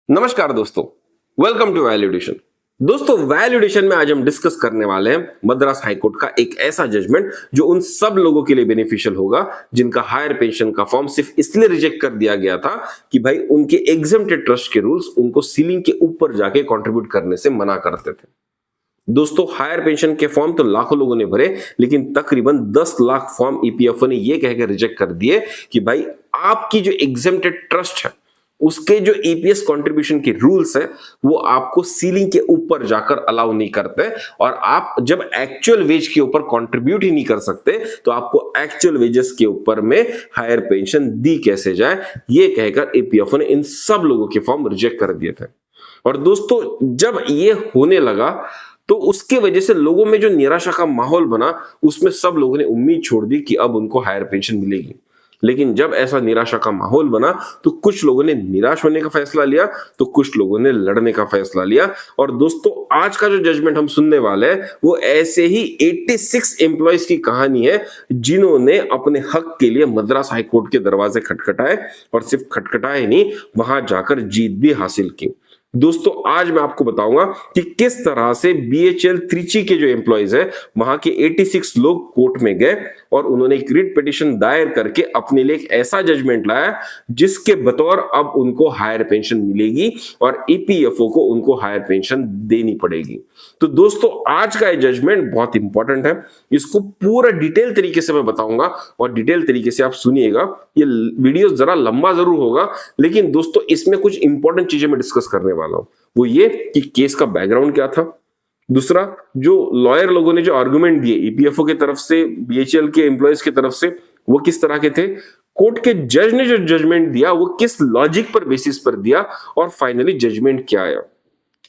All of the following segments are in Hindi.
नमस्कार दोस्तों, वेलकम टू वैल्यूडेशन। दोस्तों, वैल्यूडेशन में आज हम डिस्कस करने वाले हैं मद्रास हाईकोर्ट का एक ऐसा जजमेंट जो उन सब लोगों के लिए बेनिफिशियल होगा जिनका हायर पेंशन का फॉर्म सिर्फ इसलिए रिजेक्ट कर दिया गया था कि भाई उनके एग्जेम्प्टेड ट्रस्ट के रूल्स उनको सीलिंग के ऊपर जाके कंट्रीब्यूट करने से मना करते थे। दोस्तों, हायर पेंशन के फॉर्म तो लाखों लोगों ने भरे, लेकिन तकरीबन 10 लाख फॉर्म ईपीएफओ ने ये कहकर रिजेक्ट कर दिए कि भाई आपकी जो एग्जेम्प्टेड ट्रस्ट है उसके जो ईपीएस कंट्रीब्यूशन के रूल्स है वो आपको सीलिंग के ऊपर जाकर अलाउ नहीं करते, और आप जब एक्चुअल वेज के ऊपर कंट्रीब्यूट ही नहीं कर सकते तो आपको एक्चुअल वेजेस के ऊपर में हायर पेंशन दी कैसे जाए, ये कहकर ईपीएफओ ने इन सब लोगों के फॉर्म रिजेक्ट कर दिए थे। और दोस्तों, जब ये होने लगा तो उसके वजह से लोगों में जो निराशा का माहौल बना, उसमें सब लोगों ने उम्मीद छोड़ दी कि अब उनको हायर पेंशन मिलेगी। लेकिन जब ऐसा निराशा का माहौल बना तो कुछ लोगों ने निराश होने का फैसला लिया, तो कुछ लोगों ने लड़ने का फैसला लिया। और दोस्तों, आज का जो जजमेंट हम सुनने वाले हैं वो ऐसे ही 86 एम्प्लॉयज की कहानी है जिन्होंने अपने हक के लिए मद्रास हाईकोर्ट के दरवाजे खटखटाए, और सिर्फ खटखटाए नहीं, वहां जाकर जीत भी हासिल की। दोस्तों, आज मैं आपको बताऊंगा कि किस तरह से बीएचएल त्रिची के जो एम्प्लॉयज है वहां के 86 लोग कोर्ट में गए और उन्होंने एक रिट पिटीशन दायर करके अपने लिए एक ऐसा जजमेंट लाया जिसके बतौर अब उनको हायर पेंशन मिलेगी और ईपीएफओ को उनको हायर पेंशन देनी पड़ेगी। तो दोस्तों, आज का ये जजमेंट बहुत इंपॉर्टेंट है, इसको पूरा डिटेल तरीके से मैं बताऊंगा और डिटेल तरीके से आप सुनिएगा। ये वीडियो जरा लंबा जरूर होगा, लेकिन दोस्तों इसमें कुछ इंपॉर्टेंट चीजें मैं डिस्कस करने वाला हूं। वो ये कि केस का बैकग्राउंड क्या था, दूसरा जो लॉयर लोगों ने जो आर्गुमेंट दिए ईपीएफओ की तरफ से, बीएचएल के एम्प्लॉयज की तरफ से, वो किस तरह के थे, कोर्ट के जज ने जो जजमेंट दिया वो किस लॉजिक पर बेसिस पर दिया, और फाइनली जजमेंट क्या आया।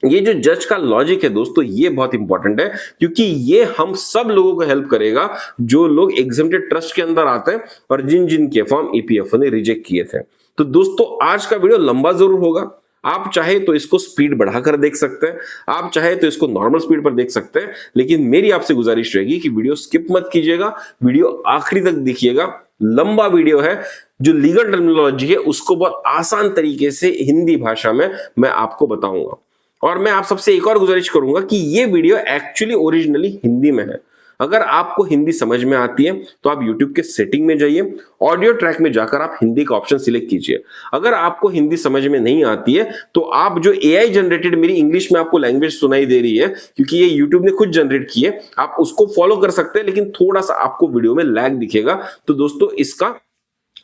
ये जो जज का लॉजिक है दोस्तों, ये बहुत इंपॉर्टेंट है क्योंकि ये हम सब लोगों को हेल्प करेगा जो लोग एग्जेम्प्टेड ट्रस्ट के अंदर आते हैं और जिन जिन के फॉर्म ईपीएफओ ने रिजेक्ट किए थे। तो दोस्तों, आज का वीडियो लंबा जरूर होगा, आप चाहे तो इसको स्पीड बढ़ाकर देख सकते हैं, आप चाहे तो इसको नॉर्मल स्पीड पर देख सकते हैं, लेकिन मेरी आपसे गुजारिश रहेगी कि वीडियो स्किप मत कीजिएगा, वीडियो आखिरी तक देखिएगा। लंबा वीडियो है, जो लीगल टर्मिनोलॉजी है उसको बहुत आसान तरीके से हिंदी भाषा में मैं आपको बताऊंगा। और मैं आप सबसे एक और गुजारिश करूंगा कि ये वीडियो एक्चुअली ओरिजिनली हिंदी में है। अगर आपको हिंदी समझ में आती है तो आप YouTube के सेटिंग में जाइए, ऑडियो ट्रैक में जाकर आप हिंदी का ऑप्शन सिलेक्ट कीजिए। अगर आपको हिंदी समझ में नहीं आती है तो आप जो AI जनरेटेड मेरी इंग्लिश में आपको लैंग्वेज सुनाई दे रही है, क्योंकि ये YouTube ने खुद जनरेट की है, आप उसको फॉलो कर सकते हैं, लेकिन थोड़ा सा आपको वीडियो में लैग दिखेगा। तो दोस्तों, इसका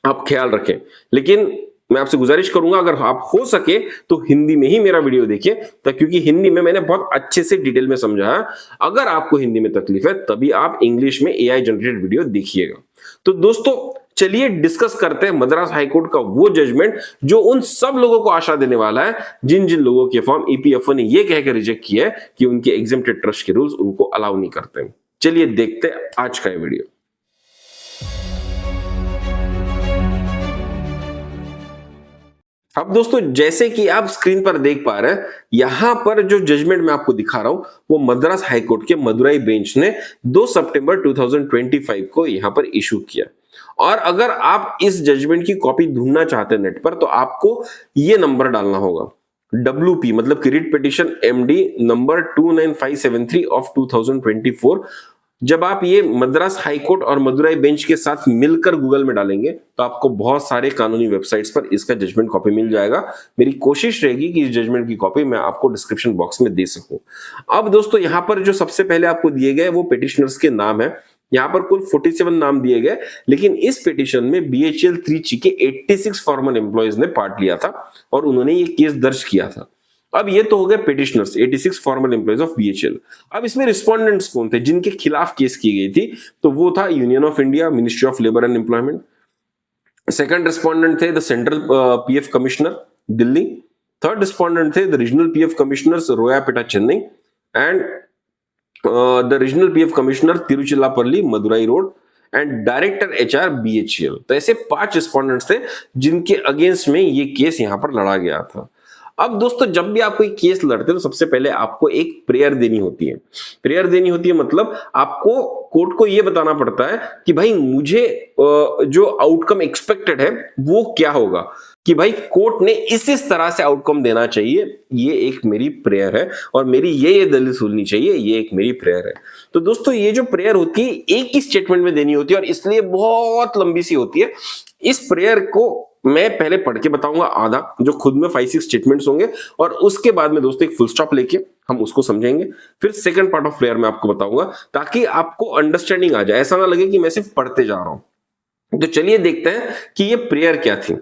आप ख्याल रखें। लेकिन मैं आपसे गुजारिश करूंगा अगर आप हो सके तो हिंदी में ही मेरा वीडियो देखिए, क्योंकि हिंदी में मैंने बहुत अच्छे से डिटेल में समझाया। अगर आपको हिंदी में तकलीफ है तभी आप इंग्लिश में AI जनरेटेड वीडियो देखिएगा। तो दोस्तों, चलिए डिस्कस करते हैं मद्रास हाईकोर्ट का वो जजमेंट जो उन सब लोगों को आशा देने वाला है जिन जिन लोगों के फॉर्म ईपीएफओ ने ये कहकर रिजेक्ट किया है कि उनके एग्जेम्प्टेड ट्रस्ट के रूल्स उनको अलाउ नहीं करते। चलिए देखते हैं आज का ये वीडियो। अब दोस्तों, जैसे कि आप स्क्रीन पर देख पा रहे हैं, यहां पर जो जजमेंट मैं आपको दिखा रहा हूं वो मद्रास हाईकोर्ट के मदुरई बेंच ने 2 सितंबर 2025 को यहां पर इशू किया। और अगर आप इस जजमेंट की कॉपी ढूंढना चाहते हैं नेट पर तो आपको ये नंबर डालना होगा, WP मतलब कि writ petition MD number 29573 of 2024। जब आप ये मद्रास हाईकोर्ट और मदुरई बेंच के साथ मिलकर गूगल में डालेंगे तो आपको बहुत सारे कानूनी वेबसाइट्स पर इसका जजमेंट कॉपी मिल जाएगा। मेरी कोशिश रहेगी कि इस जजमेंट की कॉपी मैं आपको डिस्क्रिप्शन बॉक्स में दे सकूं। अब दोस्तों, यहाँ पर जो सबसे पहले आपको दिए गए वो पिटिशनर्स के नाम है। यहाँ पर कुल 47 नाम दिए गए, लेकिन इस पिटीशन में बीएचएल त्रिची के 86 फॉर्मल एम्प्लॉयज ने पार्ट लिया था और उन्होंने ये केस दर्ज किया था। अब ये तो हो गए petitioners, 86 formal employees of BHEL. अब इसमें रिस्पोंडेंट्स कौन थे जिनके खिलाफ केस की गई थी, तो वो था union of India, ministry of labour and employment. Second respondent थे the central PF commissioner Delhi. Third respondent थे the regional PF commissioners Royapettah Chennai and the regional PF commissioner Tiruchirappalli Madurai road and director HR BHEL। तो ऐसे 5 रिस्पोंडेंट्स थे जिनके अगेंस्ट में ये केस यहां पर लड़ा गया था। अब दोस्तों जब भी आप कोई केस लड़ते हैं तो सबसे पहले आपको एक प्रेयर देनी होती है। प्रेयर देनी होती है मतलब आपको कोर्ट को ये बताना पड़ता है कि भाई मुझे जो आउटकम एक्सपेक्टेड है वो क्या होगा, कि भाई कोर्ट ने इस तरह से आउटकम देना चाहिए, ये एक मेरी प्रेयर है और मेरी ये दलील सुननी चाहिए, ये एक मेरी प्रेयर है। तो दोस्तों ये जो प्रेयर होती है एक ही स्टेटमेंट में देनी होती है और इसलिए बहुत लंबी सी होती है। इस प्रेयर को मैं पहले पढ़ के बताऊंगा आधा, जो खुद में 5-6 स्टेटमेंट्स होंगे, और उसके बाद में दोस्तों एक फुल स्टॉप लेके हम उसको समझेंगे। फिर सेकंड पार्ट ऑफ प्रेयर मैं आपको बताऊंगा ताकि आपको अंडरस्टैंडिंग आ जाए, ऐसा ना लगे कि मैं सिर्फ पढ़ते जा रहा हूं। तो चलिए देखते हैं कि ये प्रेयर क्या थी।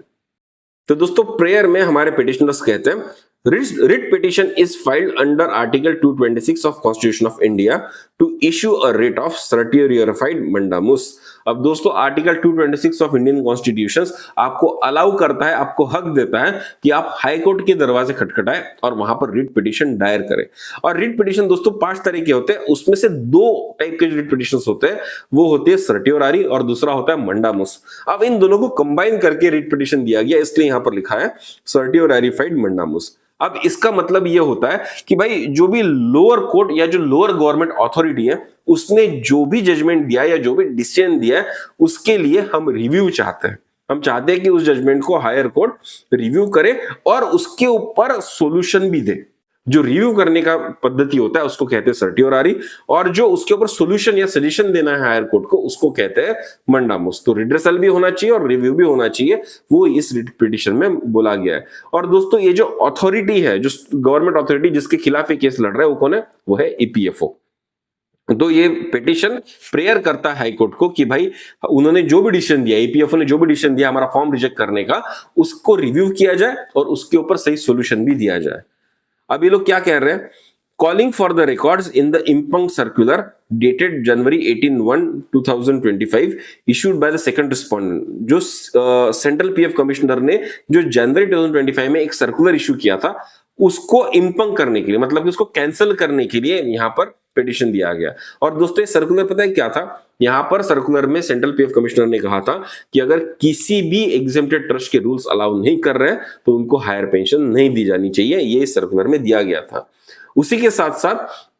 तो दोस्तों प्रेयर में हमारे पिटिशनर्स कहते हैं, writ petition is filed under article 226 of constitution of India to issue a writ of certiorari mandamus. अब दोस्तों आर्टिकल 226 ऑफ इंडियन कॉन्स्टिट्यूशन आपको अलाउ करता है, आपको हक देता है कि आप हाई कोर्ट के दरवाजे खटखटाएं और वहां पर रिट पिटिशन दायर करें। और रिट पिटिशन दोस्तों 5 तरह के होते हैं, उसमें से 2 टाइप के रिट पिटिशन होते हैं, वो होती है सर्टियोरारी और दूसरा होता है मंडामुस। अब इन दोनों को कंबाइन करके रिट पिटिशन दिया गया, इसलिए यहां पर लिखा है सर्टियोरारिफाइड मंडामुस। अब इसका मतलब यह होता है कि भाई जो भी लोअर कोर्ट या जो लोअर गवर्नमेंट अथॉरिटी है उसने जो भी जजमेंट दिया या जो भी डिसीजन दिया है उसके लिए हम रिव्यू चाहते हैं। हम चाहते हैं कि उस जजमेंट को हायर कोर्ट रिव्यू करे और उसके ऊपर सॉल्यूशन भी दे। जो रिव्यू करने का पद्धति होता है उसको कहते हैं सर्टियोरारी, और जो उसके ऊपर सॉल्यूशन या सजेशन देना है हायर कोर्ट को उसको कहते हैं मंडामुस। तो रिड्रेसल भी होना चाहिए और रिव्यू भी होना चाहिए, वो इस रिट पिटिशन में बोला गया है। और दोस्तों ये जो अथॉरिटी है, जो गवर्नमेंट अथॉरिटी जिसके खिलाफ ये केस लड़ रहा है वो कौन है, वो है ईपीएफओ। तो ये पिटिशन प्रेयर करता है हाई कोर्ट को कि भाई उन्होंने जो भी डिसीजन दिया, ईपीएफओ ने जो भी डिसीजन दिया हमारा फॉर्म रिजेक्ट करने का, उसको रिव्यू किया जाए और उसके ऊपर सही सॉल्यूशन भी दिया जाए। अब ये लोग क्या कह रहे हैं, calling for the records in the impugned circular dated January 18 2025 issued by the second respondent. जो सेंट्रल पीएफ कमिश्नर ने जो जनवरी 2025 में एक सर्कुलर इशू किया था उसको इम्पंग करने के लिए, मतलब कि उसको कैंसिल करने के लिए यहां पर पिटिशन दिया गया। और दोस्तों ये सर्कुलर पता है क्या था, यहां पर सर्कुलर में सेंट्रल पीएफ कमिश्नर ने कहा था कि अगर किसी भी एग्जेम्प्टेड ट्रस्ट के रूल्स अलाउ नहीं कर रहे हैं तो उनको हायर पेंशन नहीं दी जानी चाहिए, ये सर्कुलर में दिया गया था। उसी के साथ साथ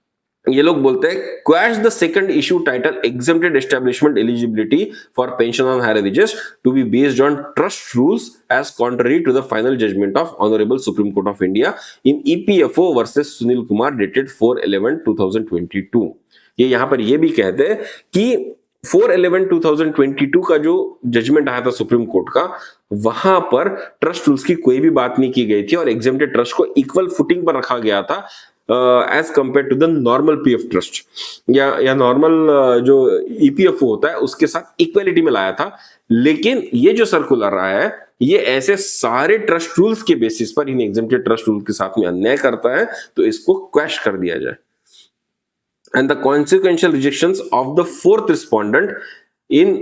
ये लोग बोलते हैं quash the second issue title exempted establishment eligibility for pension on higher wages to be based on trust rules as contrary to the final judgement of honourable Supreme Court of India in EPFO versus Sunil Kumar dated 4/11/2022। ये यहां पर ये भी कहते हैं कि 4/11/2022 का जो जजमेंट आया था सुप्रीम कोर्ट का, वहां पर ट्रस्ट रूल्स की कोई भी बात नहीं की गई थी और एग्जेम्प्टेड ट्रस्ट को इक्वल फुटिंग पर रखा गया था as compare to the normal PF trust या नॉर्मल जो ईपीएफओ होता है उसके साथ इक्वलिटी में लाया था। लेकिन ये जो सर्कुलर आया है ये ऐसे सारे ट्रस्ट रूल्स के बेसिस पर इन एग्जेम्प्टेड ट्रस्ट रूल के साथ में अन्याय करता है, तो इसको क्वैश कर दिया जाए। And the consequential rejections of the fourth respondent in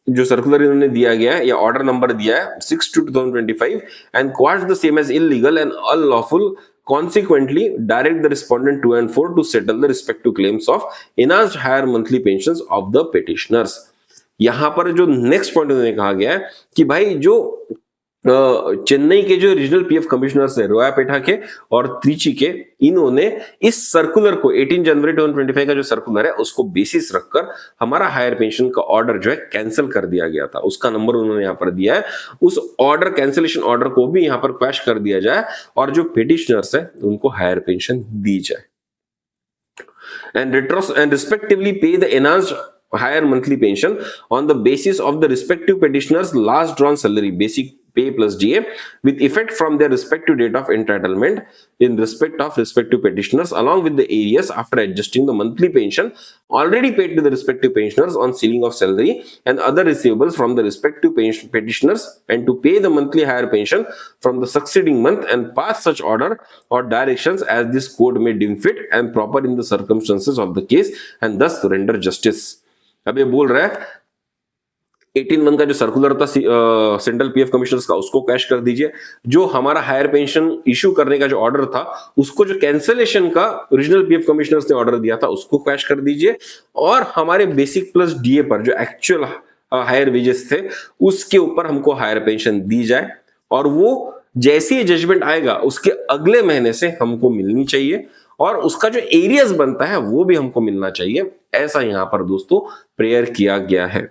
जो सर्कुलर इन्होंने दिया गया है या ऑर्डर नंबर दिया है 6/2025 and quashed the same as illegal and unlawful, consequently direct the respondent 2 and 4 to settle the respective claims of enhanced higher monthly pensions of the petitioners। यहां पर जो नेक्स्ट पॉइंट उन्होंने कहा गया है कि भाई जो चेन्नई के जो रीजनल पीएफ कमिश्नर्स है रोयापेटा के और त्रिची के, इन्होंने इस सर्कुलर को 18 जनवरी 2025 का जो सर्कुलर है उसको बेसिस रखकर हमारा हायर पेंशन का ऑर्डर जो है कैंसिल कर दिया गया था। उसका नंबर उन्होंने यहाँ पर दिया है, उस ऑर्डर कैंसिलेशन ऑर्डर को भी यहाँ पर क्वैश कर दिया जाए और जो पिटिशनर्स है उनको हायर पेंशन दी जाए and respectively pay the enhanced higher monthly pension on the basis of the respective petitioners last drawn salary basic pay plus DA with effect from their respective date of entitlement in respect of respective petitioners along with the areas after adjusting the monthly pension already paid to the respective pensioners on ceiling of salary and other receivables from the respective petitioners, and to pay the monthly higher pension from the succeeding month and pass such order or directions as this court may deem fit and proper in the circumstances of the case and thus render justice। अब ये बोल रहा है 18 मंथ का जो सर्कुलर था सेंट्रल पीएफ कमिश्नर्स का उसको कैश कर दीजिए, जो हमारा हायर पेंशन इशू करने का जो ऑर्डर था उसको जो कैंसिलेशन का रीजनल पीएफ कमिश्नर्स ने ऑर्डर दिया था उसको कैश कर दीजिए, और हमारे बेसिक प्लस डीए पर जो एक्चुअल हायर वेजेस थे उसके ऊपर हमको हायर पेंशन दी जाए, और वो जैसे ही जजमेंट आएगा उसके अगले महीने से हमको मिलनी चाहिए और उसका जो एरियस बनता है वो भी हमको मिलना चाहिए। ऐसा यहां पर दोस्तों प्रेयर किया गया है।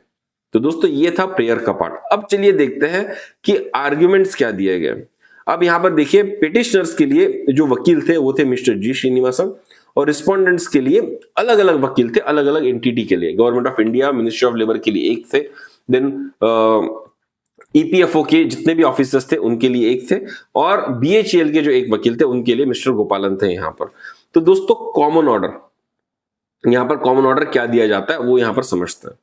तो दोस्तों ये था प्रेयर का पार्ट। अब चलिए देखते हैं कि आर्ग्यूमेंट्स क्या दिए गए। अब यहां पर देखिए पिटिशनर्स के लिए जो वकील थे वो थे मिस्टर जी श्रीनिवासन और रिस्पोंडेंट्स के लिए अलग अलग वकील थे, अलग अलग एंटिटी के लिए। Government of India, ministry of labour के लिए एक थे, देन ईपीएफओ के जितने भी ऑफिसर्स थे उनके लिए एक थे और बीएचईएल के जो एक वकील थे उनके लिए मिस्टर गोपालन थे यहां पर। तो दोस्तों कॉमन ऑर्डर, यहां पर कॉमन ऑर्डर क्या दिया जाता है वो यहां पर समझते हैं।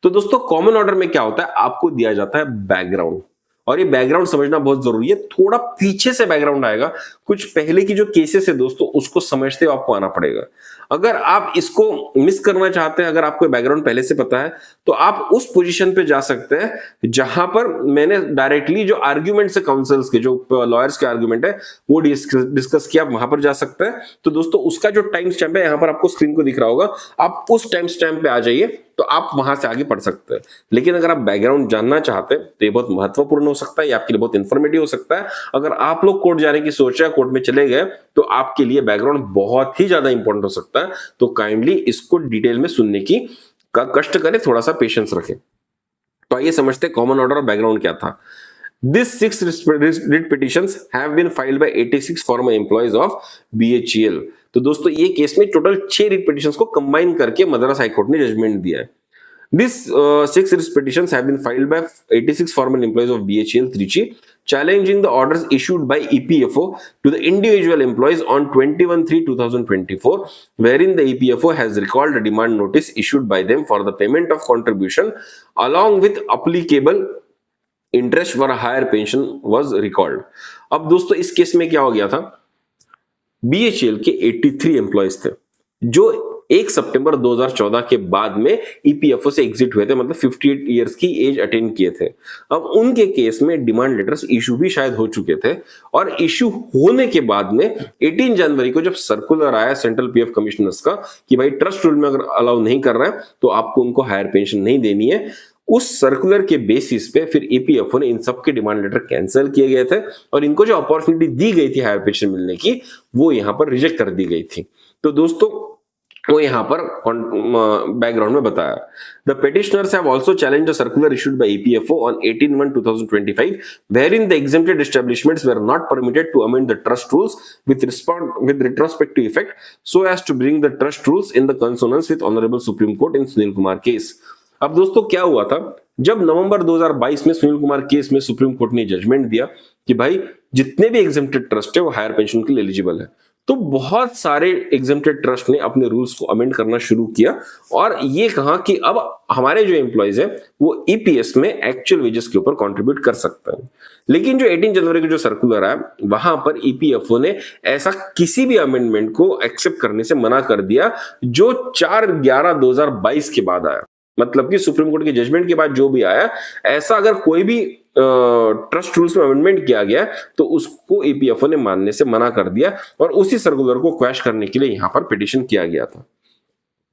तो दोस्तों कॉमन ऑर्डर में क्या होता है, आपको दिया जाता है बैकग्राउंड, और ये बैकग्राउंड समझना बहुत जरूरी है। थोड़ा पीछे से बैकग्राउंड आएगा, कुछ पहले की जो केसेस है दोस्तों उसको समझते हुए आपको आना पड़ेगा। अगर आप इसको मिस करना चाहते हैं, अगर आपको बैकग्राउंड पहले से पता है तो आप उस पोजीशन पे जा सकते हैं जहां पर मैंने डायरेक्टली जो आर्ग्यूमेंट्स है काउंसिल्स के, जो लॉयर्स के आर्ग्यूमेंट है वो डिस्कस किया, वहां पर जा सकते हैं। तो दोस्तों उसका जो टाइम स्टैम्प है यहां पर आपको स्क्रीन को दिख रहा होगा, आप उस टाइम स्टैम्प पे आ जाइए तो आप वहां से आगे पढ़ सकते हैं। लेकिन अगर आप बैकग्राउंड जानना चाहते हैं तो ये बहुत महत्वपूर्ण हो सकता है, ये आपके लिए बहुत इंफॉर्मेटिव हो सकता है। अगर आप लोग कोर्ट जाने की सोच रहे हैं, कोर्ट में चले गए, तो आपके लिए बैकग्राउंड बहुत ही ज्यादा इंपॉर्टेंट हो सकता है। तो काइंडली इसको डिटेल में सुनने की का कष्ट करें, थोड़ा सा पेशेंस रखें। तो आइए समझते हैं कॉमन ऑर्डर और बैकग्राउंड क्या था। These 6 writ petitions have been filed by 86 former employees of BHEL। तो दोस्तों ये केस में टोटल 6 रिट पिटिशंस को कंबाइन करके मद्रास हाईकोर्ट ने जजमेंट दिया है। These 6 writ petitions have been filed by 86 former employees of BHEL Trichy, challenging the orders issued by EPFO to the individual employees on 21/3/2024, wherein the EPFO has recalled a demand notice issued by them for the payment of contribution along with applicable interest for higher pension was record. अब दोस्तों इस केस में क्या हो गया था, बीएचईएल के 83 एम्प्लॉयज थे जो 1 सितंबर 2014 के बाद में ईपीएफओ से एग्जिट हुए थे, मतलब 58 इयर्स की एज अटेन किए थे। अब उनके केस में डिमांड लेटर्स इशू भी शायद हो चुके थे और इशू होने के बाद में 18 जनवरी को जब सर्कुलर आया सेंट्रल पीएफ कमिश्नर्स का कि भाई ट्रस्ट रूल में अगर अलाउ नहीं कर रहा है तो आपको उनको हायर पेंशन नहीं देनी है, उस सर्कुलर के बेसिस पे फिर ईपीएफओ ने इन सब के डिमांड लेटर कैंसिल किए गए थे और इनको जो अपॉर्चुनिटी दी गई थी हायर पेंशन मिलने की वो यहां पर रिजेक्ट कर दी गई थी। तो दोस्तों वो यहां पर बैकग्राउंड में बताया। The petitioners have also challenged the circular issued by EPFO on 18/1/2025 wherein the exempted establishments were not permitted to amend the trust rules with retrospective effect so as to bring the trust rules in the consonance with honorable Supreme Court in Sunil Kumar case। अब दोस्तों क्या हुआ था, जब नवंबर 2022 में सुनील कुमार केस में सुप्रीम कोर्ट ने जजमेंट दिया कि भाई जितने भी एग्जेम्प्टेड ट्रस्ट है वो हायर पेंशन के लिए एलिजिबल है, तो बहुत सारे एग्जेम्प्टेड ट्रस्ट ने अपने रूल्स को अमेंड करना शुरू किया और ये कहा कि अब हमारे जो एम्प्लॉइज है वो ईपीएस में एक्चुअल वेजेस के ऊपर कंट्रीब्यूट कर सकते हैं। लेकिन जो 18 जनवरी को जो सर्कुलर आया वहां पर ईपीएफओ ने ऐसा किसी भी अमेंडमेंट को एक्सेप्ट करने से मना कर दिया जो 4/11/2022 के बाद आया। मतलब कि सुप्रीम कोर्ट के जजमेंट के बाद जो भी आया, ऐसा अगर कोई भी ट्रस्ट रूल्स में अमेंडमेंट किया गया तो उसको ईपीएफओ ने मानने से मना कर दिया और उसी सर्कुलर को क्वैश करने के लिए यहां पर पिटीशन किया गया था।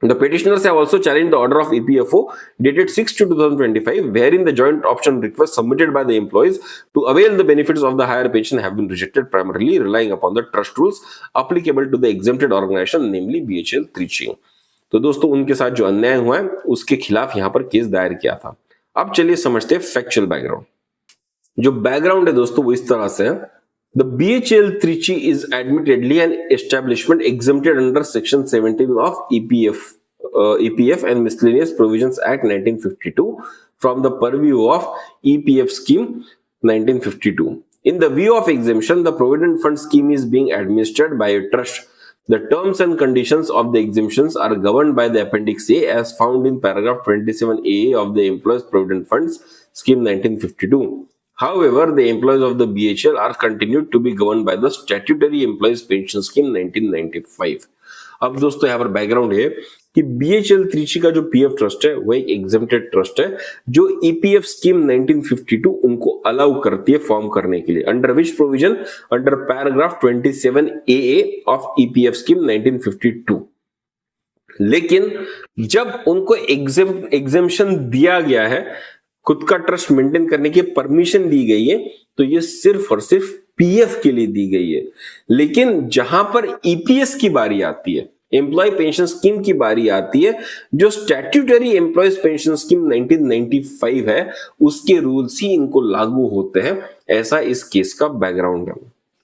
The petitioners have also challenged the order of EPFO dated 6/2025, wherein the joint option request submitted by the employees to avail the benefits of the higher pension have been rejected, primarily relying upon the trust rules applicable to the exempted organization, namely BHEL Trichy। तो दोस्तों उनके साथ जो अन्याय हुआ है उसके खिलाफ यहां पर केस दायर किया था। अब चलिए समझते हैं फैक्चुअल बैकग्राउंड। जो बैकग्राउंड है दोस्तों वो इस तरह से है। The BHEL Trichy is admittedly an establishment exempted under Section 17 of EPF and Miscellaneous Provisions Act 1952 from the purview of EPF Scheme 1952. In the view of exemption, the Provident Fund Scheme is being administered by a trust. The terms and conditions of the exemptions are governed by the Appendix A as found in paragraph 27A of the Employees Provident Funds Scheme 1952. However, the employees of the BHEL are continued to be governed by the Statutory Employees Pension Scheme 1995. अब दोस्तों यहाँ पर बैकग्राउंड है कि BHEL Trichy का जो पीएफ ट्रस्ट है वो एक एग्जेम्प्टेड ट्रस्ट है जो ईपीएफ स्कीम 1952 उनको अलाउ करती है फॉर्म करने के लिए, under which provision, under paragraph 27AA of EPF scheme 1952। लेकिन जब उनको एग्जेम्पशन दिया गया है, खुद का ट्रस्ट मेंटेन करने की परमिशन दी गई है, तो ये सिर्फ और सिर्फ पीएफ के लिए दी गई है। लेकिन जहां पर ईपीएस की बारी आती है, एम्प्लॉय पेंशन स्कीम की बारी आती है, जो स्टैट्यूटरी एम्प्लॉयज पेंशन स्कीम 1995 है, उसके रूल्स ही इनको लागू होते हैं। ऐसा इस केस का बैकग्राउंड है।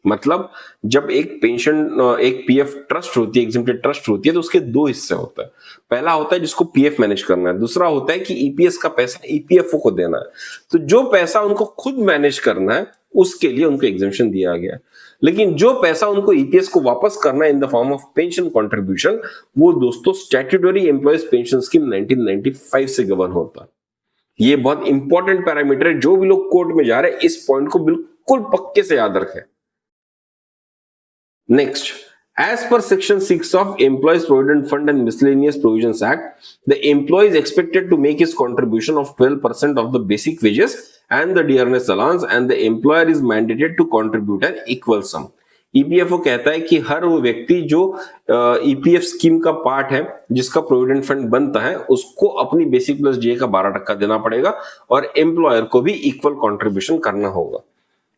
मतलब जब एक पेंशन एक पीएफ ट्रस्ट होती है, एग्जेम्प्टेड ट्रस्ट होती है, तो उसके दो हिस्से होते हैं। पहला होता है जिसको पीएफ मैनेज करना है, दूसरा होता है कि ईपीएस का पैसा ईपीएफओ को देना है। तो जो पैसा उनको खुद मैनेज करना है उसके लिए उनको एग्जेम्पशन दिया गया है। लेकिन जो पैसा उनको ईपीएस को वापस करना है in the form of pension contribution, वो दोस्तों स्टैट्यूटरी एम्प्लॉयज पेंशन स्कीम 1995 से गवर्न होता है। ये बहुत इंपॉर्टेंट पैरामीटर है, जो भी लोग कोर्ट में जा रहे हैं इस पॉइंट को बिल्कुल पक्के से याद रखें। Next, as per Section 6 of Employees Provident Fund and Miscellaneous Provisions Act, the employee is expected to make his contribution of 12% of the basic wages and the dearness allowance, and the employer is mandated to contribute an equal sum. EPFO कहता है कि हर वो व्यक्ति जो ईपीएफ स्कीम का पार्ट है, जिसका प्रोविडेंट फंड बनता है, उसको अपनी बेसिक प्लस डीए का 12% देना पड़ेगा और एम्प्लॉयर को भी इक्वल कंट्रीब्यूशन करना होगा।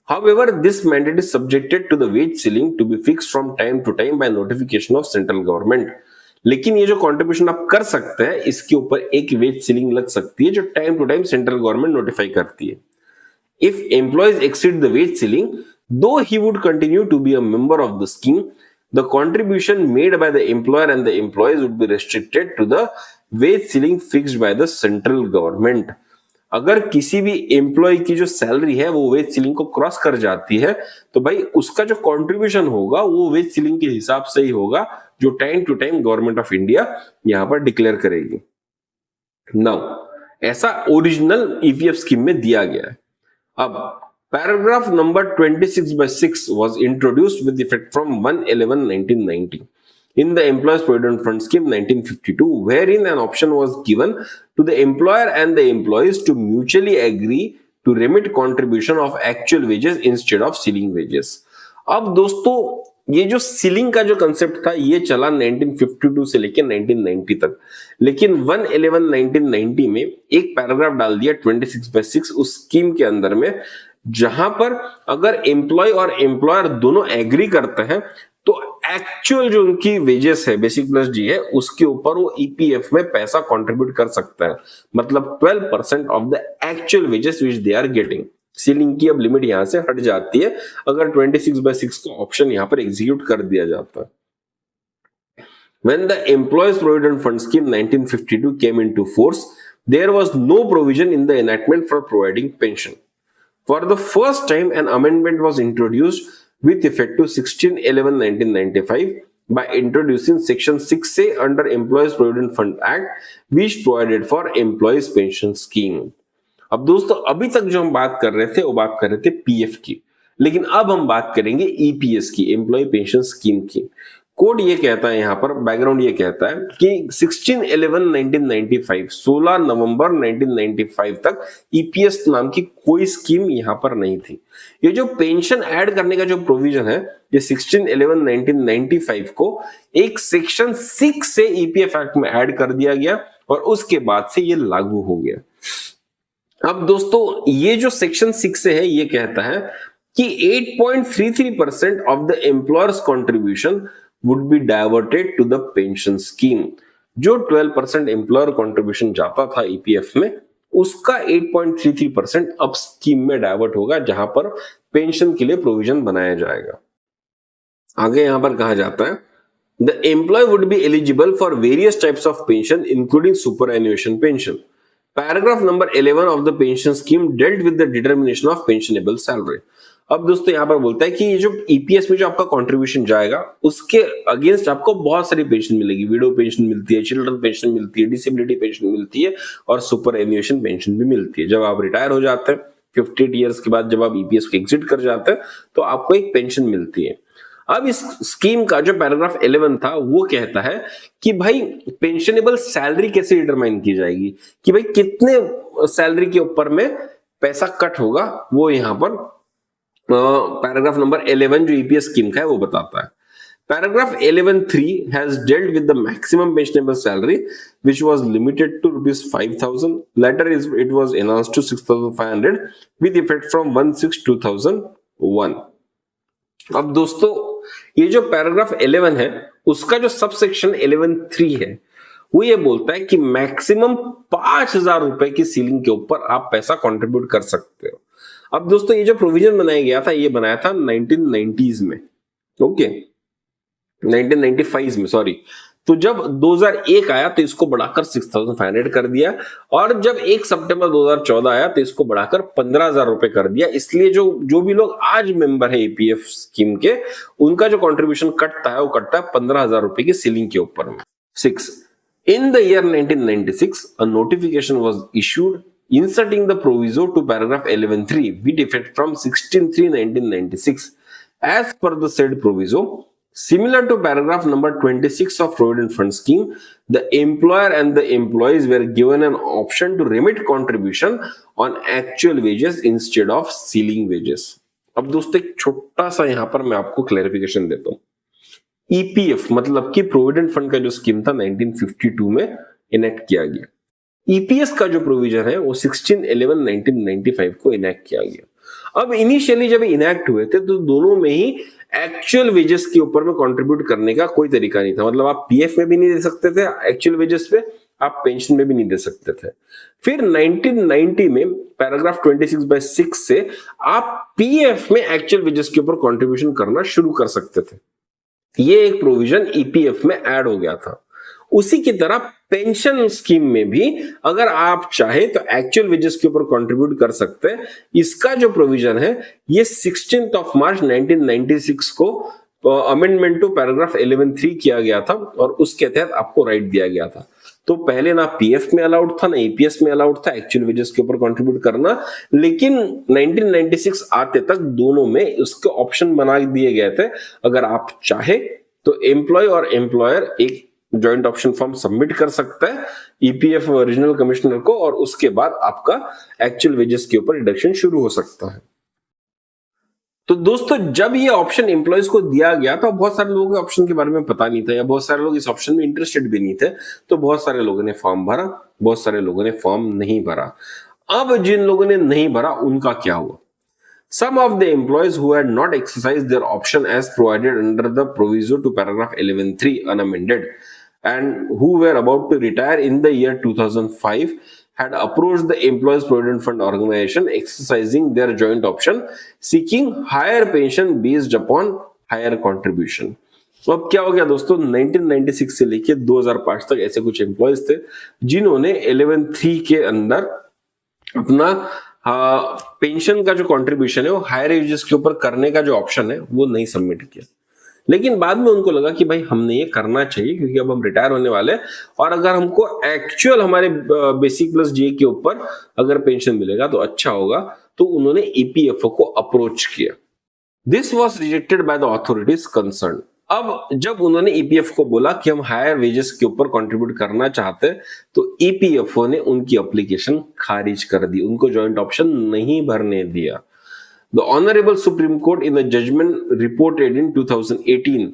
However, this mandate is subjected to the wage ceiling to be fixed from time to time by notification of central government. लेकिन ये जो कंट्रीब्यूशन आप कर सकते हैं, इसके ऊपर एक वेज सीलिंग लग सकती है जो time to time central government notify करती है। If employees exceed the wage ceiling, though he would continue to be a member of the scheme, the contribution made by the employer and the employees would be restricted to the wage ceiling fixed by the central government. अगर किसी भी एम्प्लॉय की जो सैलरी है वो वेज सीलिंग को क्रॉस कर जाती है, तो भाई उसका जो कंट्रीब्यूशन होगा वो वेज सीलिंग के हिसाब से ही होगा, जो time to time Government of India यहां पर डिक्लेयर करेगी। नाउ ऐसा ओरिजिनल ईपीएफ स्कीम में दिया गया है। अब paragraph number 26/6 was introduced with effect from 1/11/1990 in the Employees Provident Fund Scheme 1952, wherein an option was given to the employer and the employees to mutually agree to remit contribution of actual wages instead of ceiling wages. अब दोस्तों ये जो सीलिंग का जो कंसेप्ट था ये चला 1952 से लेकर 1990 तक, लेकिन 1/11/1990 में एक पैराग्राफ डाल दिया 26/6 उस स्कीम के अंदर में, जहां पर अगर एम्प्लॉय और एम्प्लॉयर दोनों एग्री करते हैं तो एक्चुअल जो उनकी वेजेस है, बेसिक प्लस डी है, उसके ऊपर वो ईपीएफ में पैसा कंट्रीब्यूट कर सकता है। मतलब 12% of the actual wages which they are getting. Ceiling की अब लिमिट यहां से हट जाती है अगर 26/6 का ऑप्शन यहां पर एग्जीक्यूट कर दिया जाता है। When the Employees Provident Fund Scheme 1952 came into force, there was no provision in the enactment for providing pension. For the first time, an amendment was introduced with effect to 16/11/1995 by introducing Section 6A under Employees Provident Fund Act, which provided for Employees Pension Scheme. अब दोस्तों अभी तक जो हम बात कर रहे थे वो बात कर रहे थे पीएफ की, लेकिन अब हम बात करेंगे ईपीएस की, एम्प्लॉय पेंशन स्कीम की। कोड ये कहता है, यहां पर बैकग्राउंड ये कहता है कि 16/11/1995 16 नवंबर 1995 तक ईपीएस नाम की कोई स्कीम यहां पर नहीं थी। ये जो पेंशन ऐड करने का जो प्रोविजन है, ये 16/11/1995 को एक सेक्शन 6 से ईपीएफ एक्ट में ऐड कर दिया गया और उसके बाद से ये लागू हो गया। अब दोस्तों ये जो सेक्शन 6 से है ये कहता है कि 8.33% of the employers contribution would be diverted to the pension scheme. जो 12% एम्प्लॉयर कंट्रीब्यूशन जाता था ईपीएफ में, उसका 8.33% अब स्कीम में डाइवर्ट होगा, जहां पर पेंशन के लिए प्रोविजन बनाया जाएगा। आगे यहां पर कहा जाता है the employee would be eligible for various types of pension including superannuation pension. Paragraph number 11 of the pension scheme dealt with the determination of pensionable salary. अब दोस्तों यहां पर बोलता है कि ये जो ईपीएस में जो आपका कंट्रीब्यूशन जाएगा उसके अगेंस्ट आपको बहुत सारी पेंशन मिलेगी। विडो पेंशन मिलती है, चिल्ड्रन पेंशन मिलती है, डिसेबिलिटी पेंशन मिलती है और सुपरएन्युएशन पेंशन भी मिलती है। जब आप रिटायर हो जाते हैं 58 ईयर्स के बाद, जब आप ईपीएस को एग्जिट कर जाते हैं तो आपको एक पेंशन मिलती है। अब इस स्कीम का जो पैराग्राफ 11 था वो कहता है कि भाई पेंशनेबल सैलरी कैसे डिटरमाइन की जाएगी, कि भाई कितने सैलरी के ऊपर में पैसा कट होगा, वो यहां पर पैराग्राफ नंबर 11 जो ईपीएस स्कीम का है वो बताता है। Paragraph 11(3) has dealt with the maximum pensionable salary which was limited to ₹5,000. Later it was enhanced to 6,500 with effect from 1/6/2001. अब दोस्तों ये जो पैराग्राफ 11 है उसका जो सब सेक्शन 11(3) है वो ये बोलता है कि मैक्सिमम 5,000 रुपए की सीलिंग के ऊपर आप पैसा कंट्रीब्यूट कर सकते हो। अब दोस्तों ये जो प्रोविजन बनाया गया था ये बनाया था 1990s में, ओके 1995 में सॉरी। तो जब 2001 आया तो इसको बढ़ाकर 6,500 कर दिया और जब 1 सितंबर 2014 आया तो इसको बढ़ाकर 15,000 रुपए कर दिया। इसलिए जो भी लोग आज मेंबर है ईपीएफ स्कीम के उनका जो कंट्रीब्यूशन कटता है वो कटता है 15,000 रुपए की सीलिंग के ऊपर में। 6. In the year 1996, a notification was issued inserting the proviso to paragraph 11(3) with effect from 16/3/1996. As per the said proviso, similar to paragraph number 26 of Provident Fund Scheme, the employer and the employees were given an option to remit contribution on actual wages instead of ceiling wages. अब दोस्तों एक छोटा सा यहां पर मैं आपको क्लैरिफिकेशन देता हूं। ईपीएफ मतलब कि प्रोविडेंट फंड का जो स्कीम था 1952 में इनेक्ट किया गया। ईपीएस का जो प्रोविजन है वो 16/11/1995 को इनेक्ट किया गया। अब इनिशियली जब इनेक्ट हुए थे तो दोनों में ही एक्चुअल वेजेस के ऊपर में कंट्रीब्यूट करने का कोई तरीका नहीं था। मतलब आप पीएफ में भी नहीं दे सकते थे एक्चुअल वेजेस पे, आप पेंशन में भी नहीं दे सकते थे। फिर 1990 में पैराग्राफ 26/6 से आप पीएफ में एक्चुअल वेजेस के ऊपर कंट्रीब्यूशन करना शुरू कर सकते थे। ये एक प्रोविजन ईपीएफ में ऐड हो गया था। उसी की तरह पेंशन स्कीम में भी अगर आप चाहे तो एक्चुअल वेजेस के ऊपर कंट्रीब्यूट कर सकते हैं। इसका जो प्रोविजन है ये 16 मार्च 1996 को अमेंडमेंट टू पैराग्राफ 11(3) किया गया था और उसके तहत आपको राइट दिया गया था। तो पहले ना पीएफ में अलाउड था ना ईपीएस में अलाउड था एक्चुअल वेजेस के ऊपर कंट्रीब्यूट करना, लेकिन 1996 आते तक दोनों में उसके ऑप्शन बना दिए गए थे। अगर आप चाहे तो एम्प्लॉय और एम्प्लॉयर एक जॉइंट ऑप्शन फॉर्म सबमिट कर सकता है ईपीएफ रीजनल कमिश्नर को और उसके बाद आपका एक्चुअल वेजेस के ऊपर डिडक्शन शुरू हो सकता है। तो दोस्तों जब ये ऑप्शन एम्प्लॉयज को दिया गया तो बहुत सारे लोगों को ऑप्शन के बारे में पता नहीं था या बहुत सारे लोग इस ऑप्शन में इंटरेस्टेड भी नहीं थे, तो बहुत सारे लोगों ने फॉर्म भरा, बहुत सारे लोगों ने फॉर्म नहीं भरा। अब जिन लोगों ने नहीं भरा उनका क्या हुआ? Some of the employees who had not exercised their option as provided under the proviso to paragraph 11(3) unamended and who were about to retire in the year 2005 had approached the Employees Provident Fund Organization exercising their joint option seeking higher pension based upon higher contribution. तो अब क्या हो गया दोस्तों, 1996 से लेके 2005 तक ऐसे कुछ एम्प्लॉयज थे जिन्होंने 11(3) के अंदर अपना पेंशन का जो कंट्रीब्यूशन है वो हायर एजेस के ऊपर करने का जो ऑप्शन है वो नहीं सबमिट किया। लेकिन बाद में उनको लगा कि भाई हमने ये करना चाहिए क्योंकि अब हम रिटायर होने वाले हैं और अगर हमको एक्चुअल हमारे बेसिक प्लस डीए के ऊपर अगर पेंशन मिलेगा तो अच्छा होगा, तो उन्होंने ईपीएफओ को अप्रोच किया। This was rejected by the authorities concern. अब जब उन्होंने ईपीएफ को बोला कि हम हायर वेजेस के ऊपर कंट्रीब्यूट करना चाहते हैं तो ईपीएफओ ने उनकी एप्लीकेशन खारिज कर दी, उनको जॉइंट ऑप्शन नहीं भरने दिया। The Honorable Supreme Court in a judgment reported in 2018,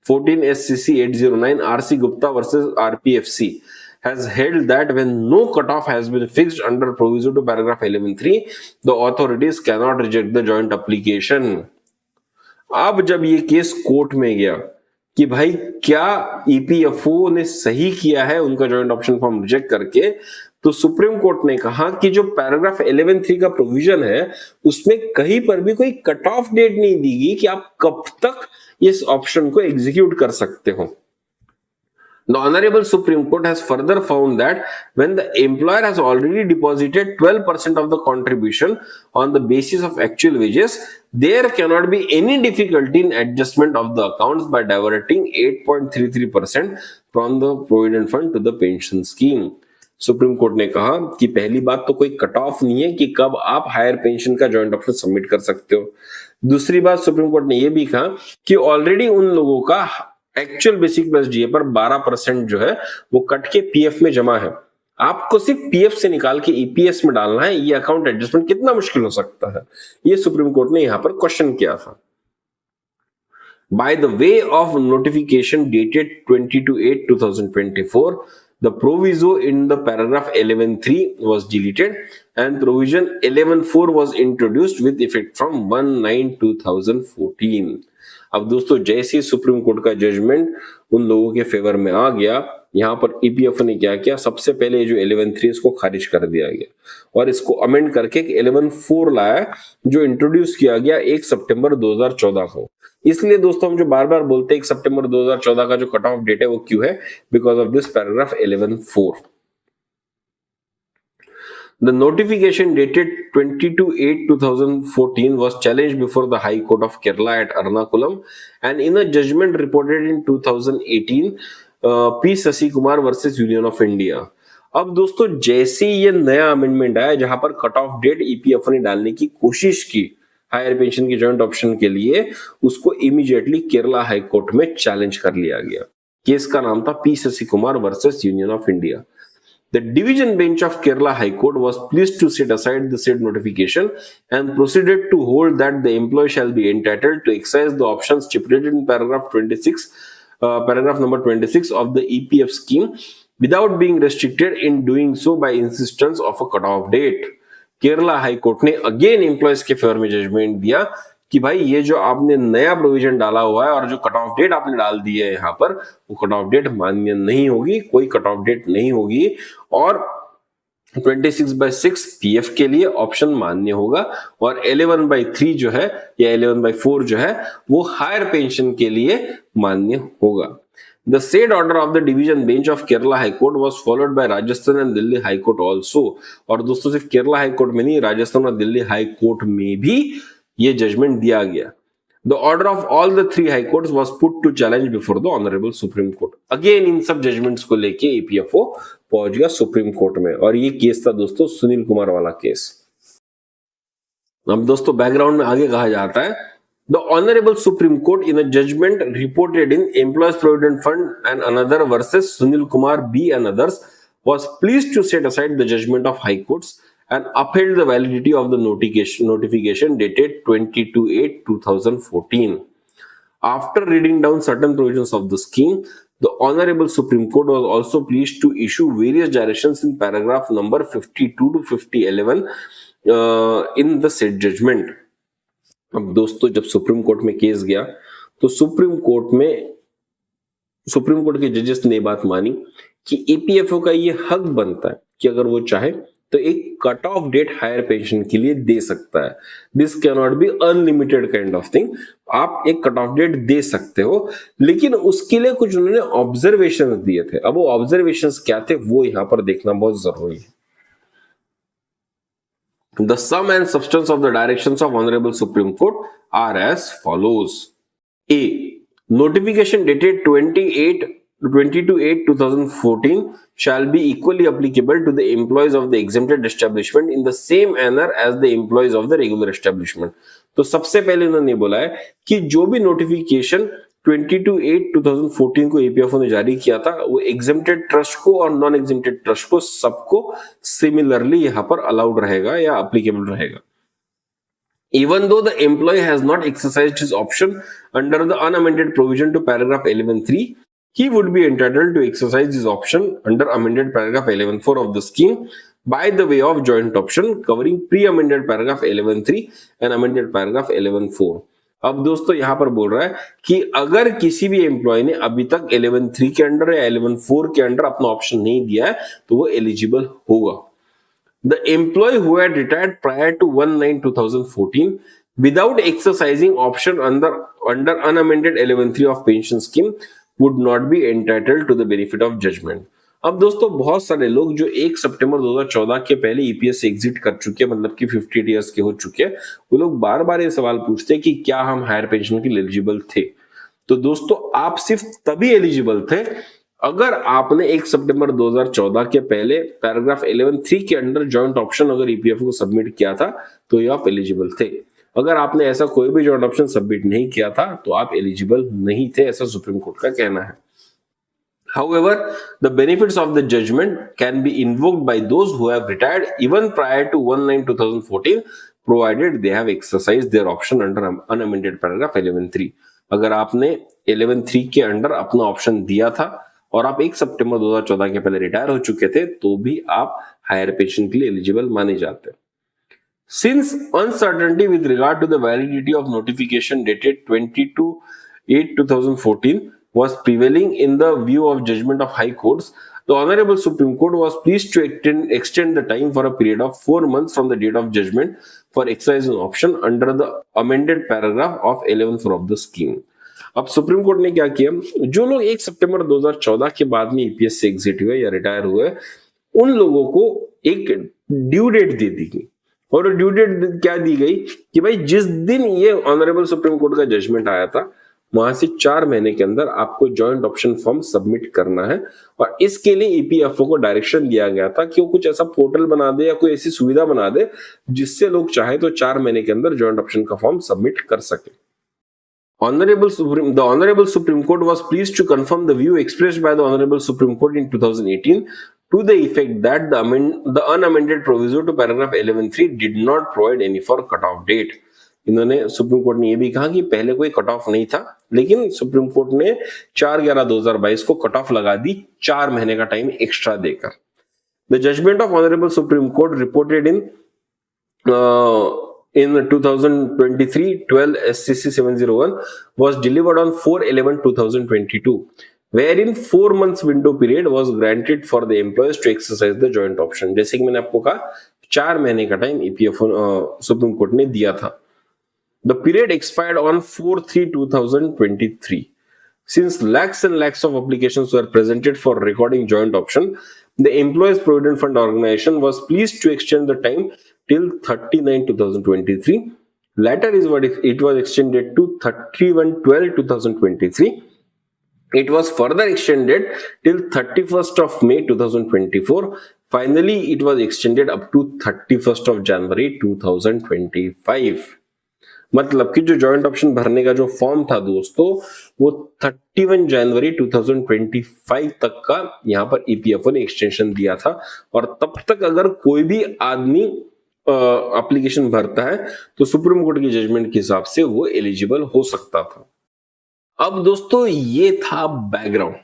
14 SCC 809 RC Gupta versus RPFC has held that when no cutoff has been fixed under proviso to paragraph 11(3), the authorities cannot reject the joint application. अब जब ये केस कोर्ट में गया कि भाई क्या ईपीएफओ ने सही किया है उनका जॉइंट ऑप्शन फॉर्म रिजेक्ट करके, तो सुप्रीम कोर्ट ने कहा कि जो पैराग्राफ 11(3) का प्रोविजन है उसमें कहीं पर भी कोई कट ऑफ डेट नहीं दी गई कि आप कब तक इस ऑप्शन को एग्जीक्यूट कर सकते हो। The Honorable Supreme Court has further found that when the employer has already deposited 12% of the contribution on the basis of actual wages, there cannot be any difficulty in adjustment of the accounts by diverting 8.33% from the provident fund to the pension scheme. Supreme court ने कहा कि पहली बात तो कोई कट ऑफ नहीं है कि कब आप हायर पेंशन का जॉइंट ऑप्शन सबमिट कर सकते हो। दूसरी बात सुप्रीम कोर्ट ने यह भी कहा कि ऑलरेडी उन लोगों का एक्चुअल बेसिक प्लस डीए पर 12% जो है वो कट के पीएफ में जमा है, आपको सिर्फ पीएफ से निकाल के ईपीएस में डालना है। ये अकाउंट एडजस्टमेंट कितना मुश्किल हो सकता है, ये सुप्रीम कोर्ट ने यहां पर क्वेश्चन किया था। By the way of notification dated 22/8/2024, the proviso in the paragraph 11(3) was deleted and provision 11(4) was introduced with effect from 1/9/2014. अब दोस्तों जैसे ही सुप्रीम कोर्ट का जजमेंट उन लोगों के फेवर में आ गया, यहाँ पर ईपीएफओ ने क्या किया, सबसे पहले जो 11(3) इसको खारिज कर दिया गया और इसको अमेंड करके 11(4) लाया, जो इंट्रोड्यूस किया गया 1 सितंबर 2014 को। इसलिए दोस्तों हम जो बार बार बोलते हैं 1 सितंबर 2014 का जो कट ऑफ डेट है वो क्यों है, because of this paragraph 11(4). The notification dated 22/8/2014 was challenged before the High Court of Kerala at Ernakulam, and in a judgment reported in 2018, P. Sasi Kumar versus Union of India. अब दोस्तों जैसे ये नया अमेंडमेंट आया जहां पर कट ऑफ डेट ईपीएफओ ने डालने की कोशिश की हायर पेंशन के जॉइंट ऑप्शन के लिए, उसको इमीडिएटली केरला हाई कोर्ट में चैलेंज कर लिया गया। केस का नाम था P Shashi Kumar versus union of India. The division bench of Kerala High Court was pleased to set aside the said notification and proceeded to hold that the employee shall be entitled to exercise the options stipulated in paragraph number 26 of the EPF scheme without being restricted in doing so by insistence of a cut-off date. Kerala high court ने अगेन एम्प्लॉयज के फेवर में जजमेंट दिया कि भाई ये जो आपने नया प्रोविजन डाला हुआ है और जो कट ऑफ डेट आपने डाल दी है यहाँ पर, वो कट ऑफ डेट मान्य नहीं होगी, कोई कट ऑफ डेट नहीं होगी और 26/6 पीएफ के लिए ऑप्शन मान्य होगा और 11/3 जो है या 11/4 जो है वो हायर पेंशन के लिए मान्य होगा। The said order of the division bench of Kerala High Court was followed by Rajasthan and Delhi High Court also। और दोस्तों सिर्फ केरला हाई कोर्ट में नहीं, राजस्थान और दिल्ली हाई कोर्ट में भी ये जजमेंट दिया गया। The order of all the 3 high courts was put to challenge before the honorable Supreme Court। Again in सब जजमेंट्स को लेके ईपीएफओ पहुंच गया सुप्रीम कोर्ट में और ये केस था दोस्तों सुनील कुमार वाला केस। अब दोस्तों बैकग्राउंड में आगे कहा जाता है, The Honorable Supreme Court in a judgment reported in Employees Provident Fund and another versus Sunil Kumar B and others was pleased to set aside the judgment of High Courts and upheld the validity of the notification dated 22/8/2014. After reading down certain provisions of the scheme, the Honorable Supreme Court was also pleased to issue various directions in paragraph number 52 to 5011 in the said judgment। अब दोस्तों जब सुप्रीम कोर्ट में केस गया तो सुप्रीम कोर्ट के जजेस ने बात मानी कि ईपीएफओ का ये हक बनता है कि अगर वो चाहे तो एक cut off date higher pension के लिए दे सकता है। This can not be unlimited kind of thing. आप एक कट ऑफ डेट दे सकते हो, लेकिन उसके लिए कुछ उन्होंने ऑब्जर्वेशंस दिए थे। अब वो ऑब्जर्वेशंस क्या थे वो यहां पर देखना बहुत जरूरी है। The sum and substance of the directions of Honorable Supreme Court are as follows. A. Notification dated 22/8/2014 shall be equally applicable to the employees of the exempted establishment in the same manner as the employees of the regular establishment। तो सबसे पहले उन्होंने बोला है कि जो भी नोटिफिकेशन 22/8/2014 को ईपीएफओ ने जारी किया था वो एग्जेम्प्टेड ट्रस्ट को और नॉन एग्जेम्प्टेड ट्रस्ट को सबको सिमिलरली यहां पर अलाउड रहेगा या एप्लीकेबल रहेगा। Even though the employee has not exercised his option under the unamended provision to paragraph 11(3), he would be entitled to exercise his option under amended paragraph 11(4) of the scheme by the way of joint option covering pre-amended paragraph 11(3) and amended paragraph 11(4। अब दोस्तों यहां पर बोल रहा है कि अगर किसी भी एम्प्लॉय ने अभी तक 11(3) के अंडर या 11(4) के अंडर अपना ऑप्शन नहीं दिया है तो वो एलिजिबल होगा। The employee who had retired prior to 1/9/2014 without exercising option under unamended 11(3) of pension scheme would not be entitled to the benefit of judgment। अब दोस्तों बहुत सारे लोग जो 1 सितंबर 2014 के पहले ईपीएस से एग्जिट कर चुके हैं, मतलब कि 58 इयर्स के हो चुके हैं, वो लोग बार बार ये सवाल पूछते हैं कि क्या हम हायर पेंशन के लिए एलिजिबल थे। तो दोस्तों आप सिर्फ तभी एलिजिबल थे अगर आपने 1 सितंबर 2014 के पहले पैराग्राफ 11(3) के अंडर जॉइंट ऑप्शन अगर ईपीएफ को सबमिट किया था तो ये आप एलिजिबल थे। अगर आपने ऐसा कोई भी जॉइंट ऑप्शन सबमिट नहीं किया था तो आप एलिजिबल नहीं थे, ऐसा सुप्रीम कोर्ट का कहना है। However, the benefits of the judgment can be invoked by those who have retired even prior to 1/9/2014 provided they have exercised their option under unamended paragraph 11(3)। अगर आपने 11(3) के अंडर अपना ऑप्शन दिया था और आप 1 सितंबर 2014 के पहले रिटायर हो चुके थे तो भी आप हायर पेंशन के लिए एलिजिबल माने जाते हैं। Since uncertainty with regard to the validity of notification dated 22/8/2014 was prevailing in the view of judgment of high courts, the Honorable Supreme Court was pleased to extend the time for a period of 4 months from the date of judgment for exercising option under the amended paragraph of 11th of the scheme. अब सुप्रीम कोर्ट ने क्या किया, जो लोग 1 सितंबर 2014 के बाद में ईपीएस से एग्जिट हुए या रिटायर हुए, उन लोगों को एक ड्यू डेट दे दी गई। और ड्यू डेट क्या दी गई कि भाई जिस दिन ये ऑनरेबल सुप्रीम कोर्ट का जजमेंट आया था वहां से 4 महीने के अंदर आपको जॉइंट ऑप्शन फॉर्म सबमिट करना है। और इसके लिए ईपीएफओ को डायरेक्शन दिया गया था कि वो कुछ ऐसा पोर्टल बना दे या कोई ऐसी सुविधा बना दे जिससे लोग चाहे तो 4 महीने के अंदर जॉइंट ऑप्शन का फॉर्म सबमिट कर सके। The Honorable Supreme Court was pleased to confirm the view expressed by the Honorable Supreme Court in 2018 to the effect that the unamended proviso to paragraph 11(3) did not provide any for cutoff date. इन्होंने सुप्रीम कोर्ट ने ये भी कहा कि पहले कोई कट ऑफ नहीं था, लेकिन सुप्रीम कोर्ट ने 4/11/2022 को कट ऑफ लगा दी 4 महीने का टाइम एक्स्ट्रा देकर। The judgment of Honorable Supreme Court reported in 2023 12 SCC 701 was delivered on 4/11/2022, wherein 4 months window period was granted for the employees to exercise the joint option. जैसे कि मैंने आपको कहा 4 महीने का टाइम ईपीएफओ सुप्रीम कोर्ट ने दिया था। The period expired on 4/3/2023. Since lakhs and lakhs of applications were presented for recording joint option, the Employees Provident Fund Organization was pleased to extend the time till 30/9/2023. Later is what it was extended to 31/12/2023. It was further extended till 31st of May 2024. Finally, it was extended up to 31st of January 2025. मतलब कि जो जॉइंट ऑप्शन भरने का जो फॉर्म था दोस्तों, वो 31 जनवरी 2025 तक का यहाँ पर ईपीएफओ ने एक्सटेंशन दिया था। और तब तक अगर कोई भी आदमी एप्लीकेशन भरता है तो सुप्रीम कोर्ट की जजमेंट के हिसाब से वो एलिजिबल हो सकता था। अब दोस्तों ये था बैकग्राउंड,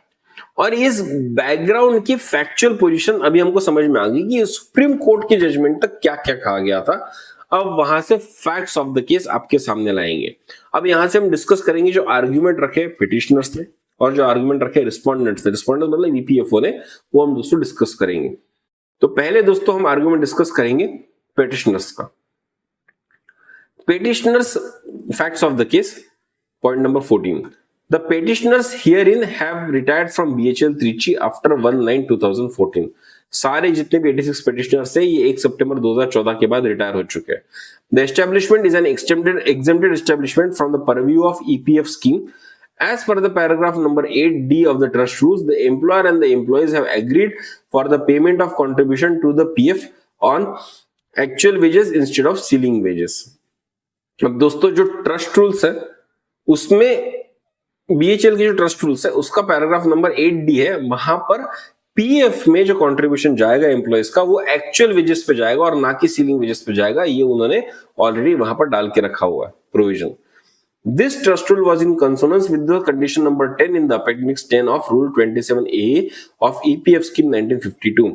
और इस बैकग्राउंड की फैक्चुअल पोजीशन अभी हमको समझ में आ गई कि सुप्रीम कोर्ट की जजमेंट तक क्या क्या कहा गया था। अब वहां से फैक्ट्स ऑफ द केस आपके सामने लाएंगे। अब यहां से हम डिस्कस करेंगे जो आर्ग्यूमेंट रखे पिटिशनर्स ने और जो आर्ग्यूमेंट रखे रिस्पोंडेंट्स ने। रिस्पोंडेंट मतलब ईपीएफओ ने, वो हम दोस्तों डिस्कस करेंगे। तो पहले दोस्तों हम आर्ग्यूमेंट डिस्कस करेंगे पिटिशनर्स का। Petitioners facts of the case, point number 14। The petitioners herein have retired from BHL Trichy after 1/9/2014. सारे जितने भी 86 petitioners है ये 1 सितंबर 2014 के बाद रिटायर हो चुके हैं। The establishment is an exempted establishment from the purview of EPF scheme. As per the paragraph number 8D of the trust rules, the employer and the employees have agreed for the payment of contribution to the PF on actual wages instead of ceiling wages. अब दोस्तों जो ट्रस्ट रूल्स है उसमें बीएचएल की जो ट्रस्ट रूल्स है उसका पैराग्राफ नंबर 8D है, वहां पर पीएफ में जो कंट्रीब्यूशन जाएगा एम्प्लॉयज का वो एक्चुअल वेजेस पे जाएगा और ना कि सीलिंग वेजेस पे जाएगा। ये उन्होंने ऑलरेडी वहां पर डाल के रखा हुआ है provision. This trust rule was in consonance with the condition number 10 in the appendix 10 of rule 27A of EPF scheme 1952.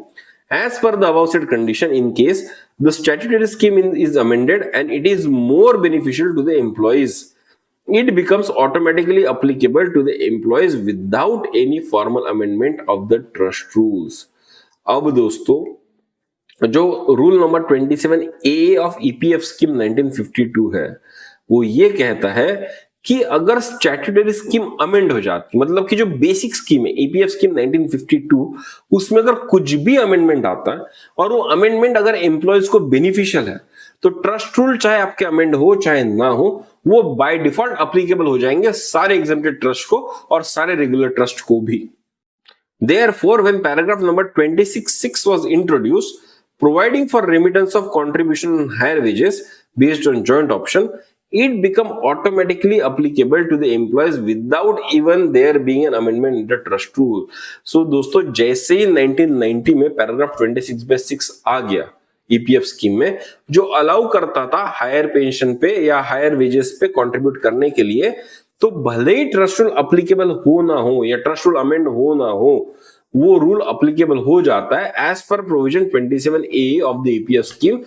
As per the above said condition, in case the statutory scheme is amended and it is more beneficial to the employees, it becomes automatically applicable to the employees without any formal amendment of the trust rules. अब दोस्तों जो rule number 27A of EPF scheme 1952 है वो ये कहता है कि अगर स्टैट्यूटरी स्कीम अमेंड हो जाती, मतलब कि जो बेसिक स्कीम है ईपीएफ स्कीम 1952, उसमें अगर कुछ भी अमेंडमेंट आता है और वो अमेंडमेंट अगर एम्प्लॉयज को बेनिफिशियल है तो ट्रस्ट रूल चाहे आपके अमेंड हो चाहे ना हो वो बाय डिफॉल्ट अप्लीकेबल हो जाएंगे सारे एग्जेम्प्टेड ट्रस्ट को और सारे रेगुलर ट्रस्ट को भी। Therefore, when paragraph number 26(6) was introduced, providing for remittance of contribution on higher wages based on joint option, it become automatically applicable to the employees without even there being an amendment in the trust rule. So दोस्तों जैसे ही 1990 में पैराग्राफ 26(6) आ गया ईपीएफ स्कीम में जो अलाउ करता था हायर पेंशन पे या हायर वेजेस पे कंट्रीब्यूट करने के लिए, तो भले ही ट्रस्ट रूल अप्लीकेबल हो ना हो या ट्रस्ट रूल अमेंड हो ना हो, वो रूल अप्लीकेबल हो जाता है as per provision 27A of the EPF scheme,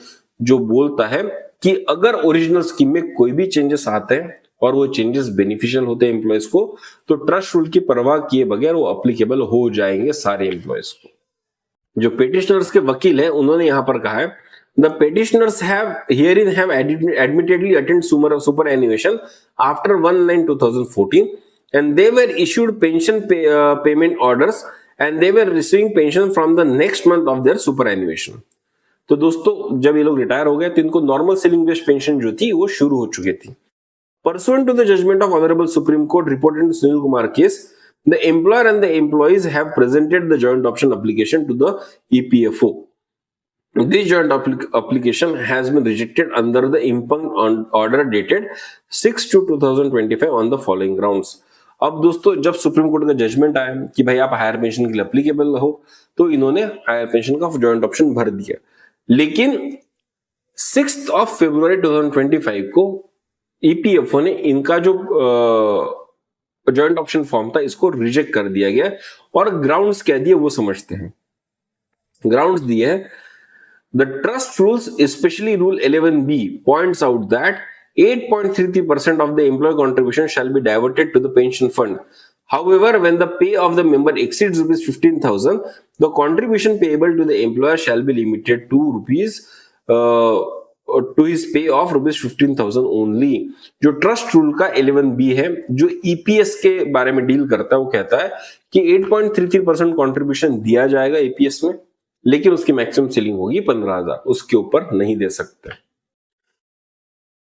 जो बोलता है कि अगर ओरिजिनल स्कीम में कोई भी चेंजेस आते हैं और वो चेंजेस बेनिफिशियल होते हैं एम्प्लॉयज को, तो ट्रस्ट रूल की परवाह किए बगैर वो अप्लीकेबल हो जाएंगे सारे एम्प्लॉयज को। जो पेटिशनर्स के वकील हैं उन्होंने यहां पर कहा है, the petitioners have herein have admittedly attend superannuation after 1/9/2014 and they were issued pension payment orders and they were receiving pension from the next month of their superannuation। तो दोस्तों जब ये लोग रिटायर हो गए तो इनको नॉर्मल सीलिंग बेस्ड पेंशन जो थी वो शुरू हो चुकी थी। Pursuant to the judgment of Honorable Supreme Court reported in Sunil Kumar case, the employer and the employees have presented the joint option application to the EPFO. This joint application has been rejected under the impugned order dated 6/2/2025 on the following grounds। अब दोस्तों जब सुप्रीम कोर्ट का जजमेंट आया कि भाई आप हायर पेंशन के लिए अप्लीकेबल हो, तो इन्होंने हायर पेंशन का जॉइंट ऑप्शन भर दिया, लेकिन 6 फरवरी 2025 को ईपीएफओ ने इनका जो जॉइंट ऑप्शन फॉर्म था इसको रिजेक्ट कर दिया गया। और ग्राउंड्स क्या दिए वो समझते हैं। ग्राउंड्स दिए है, the trust rules specially rule 11B points out that 8.33% of the employee contribution shall be diverted to the pension fund. However, when the pay of the member exceeds rupees 15,000, the contribution payable to the employer shall be limited to to his pay of rupees 15,000 only। जो ट्रस्ट रूल का 11B है जो ईपीएस के बारे में डील करता है, वो कहता है कि 8.33% कॉन्ट्रीब्यूशन दिया जाएगा ईपीएस में, लेकिन उसकी मैक्सिमम सीलिंग होगी 15,000, उसके ऊपर नहीं दे सकते।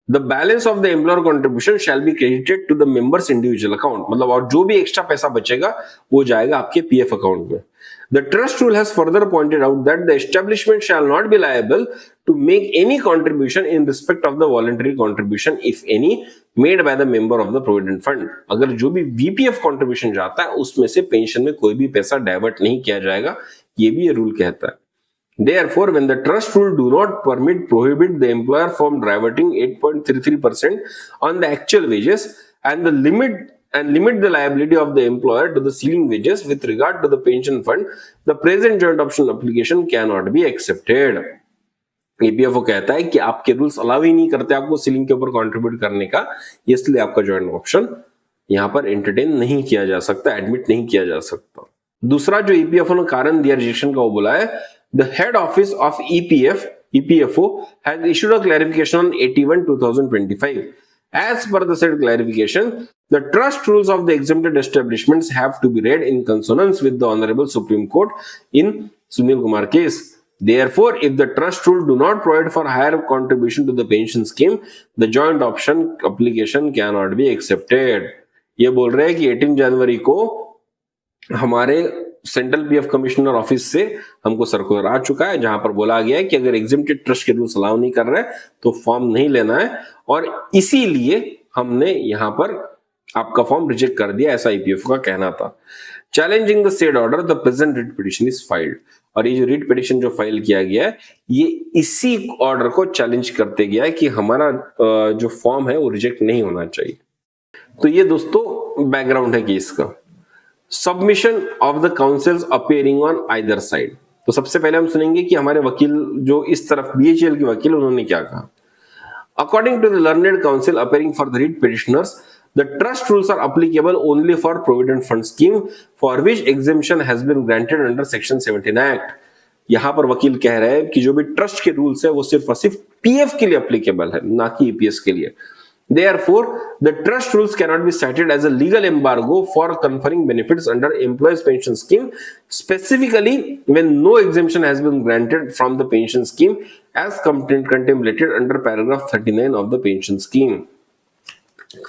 The balance of the employer contribution shall be credited to the member's individual account। मतलब और जो भी एक्स्ट्रा पैसा बचेगा वो जाएगा आपके पीएफ अकाउंट में। The trust rule has further pointed out that the establishment shall not be liable to make any contribution in respect of the voluntary contribution, if any, made by the member of the provident fund। अगर जो भी वीपीएफ contribution जाता है उसमें से पेंशन में कोई भी पैसा डाइवर्ट नहीं किया जाएगा, ये भी ये रूल कहता है। Therefore, when the trust rule do not prohibit the employer from diverting 8.33% on the actual wages and limit the liability of the employer to the ceiling wages with regard to the pension fund, the present joint option application cannot be accepted। EPFO कहता है कि आपके रूल्स अलाउ ही नहीं करते आपको सीलिंग के ऊपर कंट्रीब्यूट करने का, इसलिए आपका जॉइंट ऑप्शन यहां पर एंटरटेन नहीं किया जा सकता, एडमिट नहीं किया जा सकता। दूसरा जो ईपीएफओ ने कारण दिया रिजेक्शन का वो बोला है, the head office of EPFO has issued a clarification on 81/2025। As per the said clarification, the trust rules of the exempted establishments have to be read in consonance with the Honorable Supreme Court in Sunil Kumar case। Therefore, if the trust rule do not provide for higher contribution to the pension scheme, the joint option application cannot be accepted। ये बोल रहे हैं कि 18 जनवरी को हमारे सेंट्रल पीएफ कमिश्नर ऑफिस से हमको सर्कुलर आ चुका है जहां पर बोला गया है कि अगर एग्जेम्प्टेड ट्रस्ट के रूल्स अलाउ नहीं कर रहे तो फॉर्म नहीं लेना है, और इसीलिए हमने यहां पर आपका फॉर्म रिजेक्ट कर दिया, ऐसा ईपीएफ का कहना था। Challenging the said order the present writ petition is filed. और ये जो रिट पिटिशन जो फाइल किया गया है ये इसी ऑर्डर को चैलेंज करते गया है कि हमारा जो फॉर्म है वो रिजेक्ट नहीं होना चाहिए। तो ये दोस्तों बैकग्राउंड है केस का। Submission of the councils appearing on either side. तो सबसे पहले हम सुनेंगे कि हमारे वकील जो इस तरफ बीएचईएल के वकील उन्होंने क्या कहा। According to the learned counsel appearing for the writ petitioners, the trust rules are applicable only for provident fund scheme for which exemption has been granted under section 17 act। यहां पर वकील कह रहे हैं कि जो भी ट्रस्ट के रूल्स है वो सिर्फ और सिर्फ पीएफ के लिए एप्लीकेबल है, ना कि ईपीएस के लिए। Therefore, the trust rules cannot be cited as a legal embargo for conferring benefits under employees pension scheme, specifically when no exemption has been granted from the pension scheme as contemplated under paragraph 39 of the pension scheme।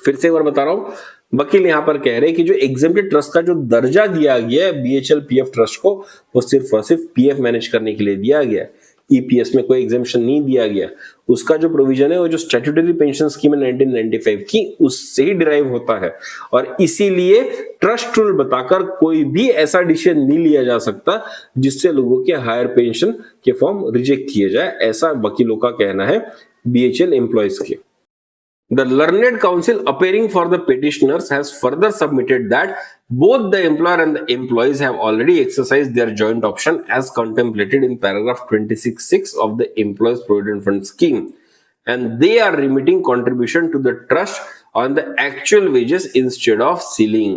फिर से एक बार बता रहा हूं, वकील यहां पर कह रहे हैं कि जो एग्जेम्प्टेड ट्रस्ट का जो दर्जा दिया गया है बीएचएल पीएफ ट्रस्ट को, वो सिर्फ और सिर्फ पीएफ मैनेज करने के लिए दिया गया है, ईपीएस में कोई एग्जेम्पशन नहीं दिया गया। उसका जो प्रोविजन है वो जो स्टैट्यूटरी पेंशन स्कीम है 1995 की, उससे ही डिराइव होता है, और इसीलिए ट्रस्ट रूल बताकर कोई भी ऐसा डिसीजन नहीं लिया जा सकता जिससे लोगों के हायर पेंशन के फॉर्म रिजेक्ट किए जाए, ऐसा वकीलों का कहना है बीएचएल एम्प्लॉयज के। The learned counsel appearing for the petitioners has further submitted that both the employer and the employees have already exercised their joint option as contemplated in paragraph 26(6) of the Employees Provident Fund scheme, and they are remitting contribution to the trust on the actual wages instead of ceiling.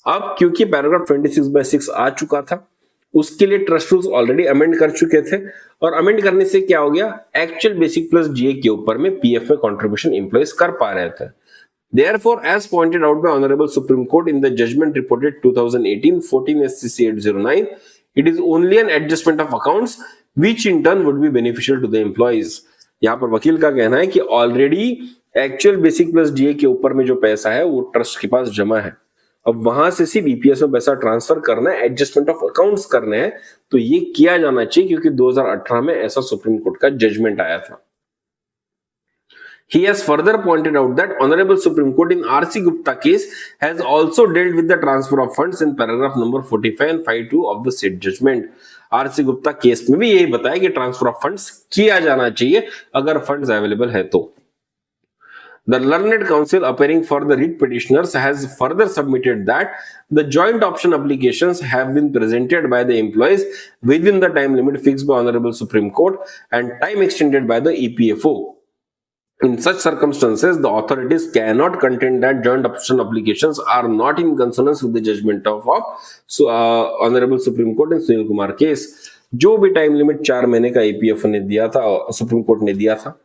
अब क्योंकि पैराग्राफ 26/6 आ चुका था, उसके लिए ट्रस्ट रूल्स ऑलरेडी अमेंड कर चुके थे, और अमेंड करने से क्या हो गया, एक्चुअल बेसिक प्लस डीए के ऊपर में पीएफ में कंट्रीब्यूशन एम्प्लॉइज कर पा रहे थे. Therefore, as pointed out by Honorable Supreme Court in the judgment reported 2018 14 SCC 809, it is only an adjustment of accounts which in turn would be beneficial to the employees. यहाँ पर वकील का कहना है कि already actual basic plus DA के ऊपर में जो पैसा है वो ट्रस्ट के पास जमा है, अब वहां से सिर्फ ईपीएस में पैसा ट्रांसफर करना है, एडजस्टमेंट ऑफ अकाउंट्स करने हैं, तो ये किया जाना चाहिए क्योंकि 2018 में ऐसा सुप्रीम कोर्ट का जजमेंट आया था. He has further pointed out that Honorable Supreme Court in R.C. Gupta case has also dealt with the transfer of funds in paragraph number 45 and 52 of the said judgment. R.C. Gupta case में भी यही बताया कि ट्रांसफर ऑफ फंड्स किया जाना चाहिए अगर फंड्स अवेलेबल है तो. The learned counsel appearing for the writ petitioners has further submitted that the joint option applications have been presented by the employees within the time limit fixed by Honorable Supreme Court and time extended by the EPFO. In such circumstances, the authorities cannot contend that joint option applications are not in consonance with the judgment of Honorable Supreme Court in Sunil Kumar case. जो भी टाइम लिमिट 4 महीने का EPFO ने दिया था, सुप्रीम कोर्ट ने दिया था,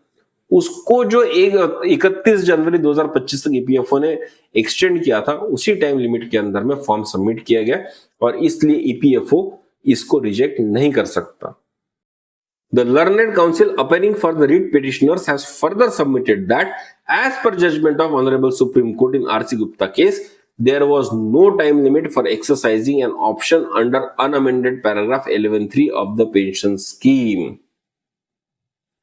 उसको जो 31 जनवरी 2025 तक ईपीएफओ ने एक्सटेंड किया था, उसी टाइम लिमिट के अंदर में फॉर्म सबमिट किया गया और इसलिए ईपीएफओ इसको रिजेक्ट नहीं कर सकता. The learned counsel appearing for the writ petitioners has further submitted that as per judgment of Honorable Supreme Court in R.C. Gupta case, there was no time limit for exercising an option under unamended paragraph 11(3) of the pension scheme.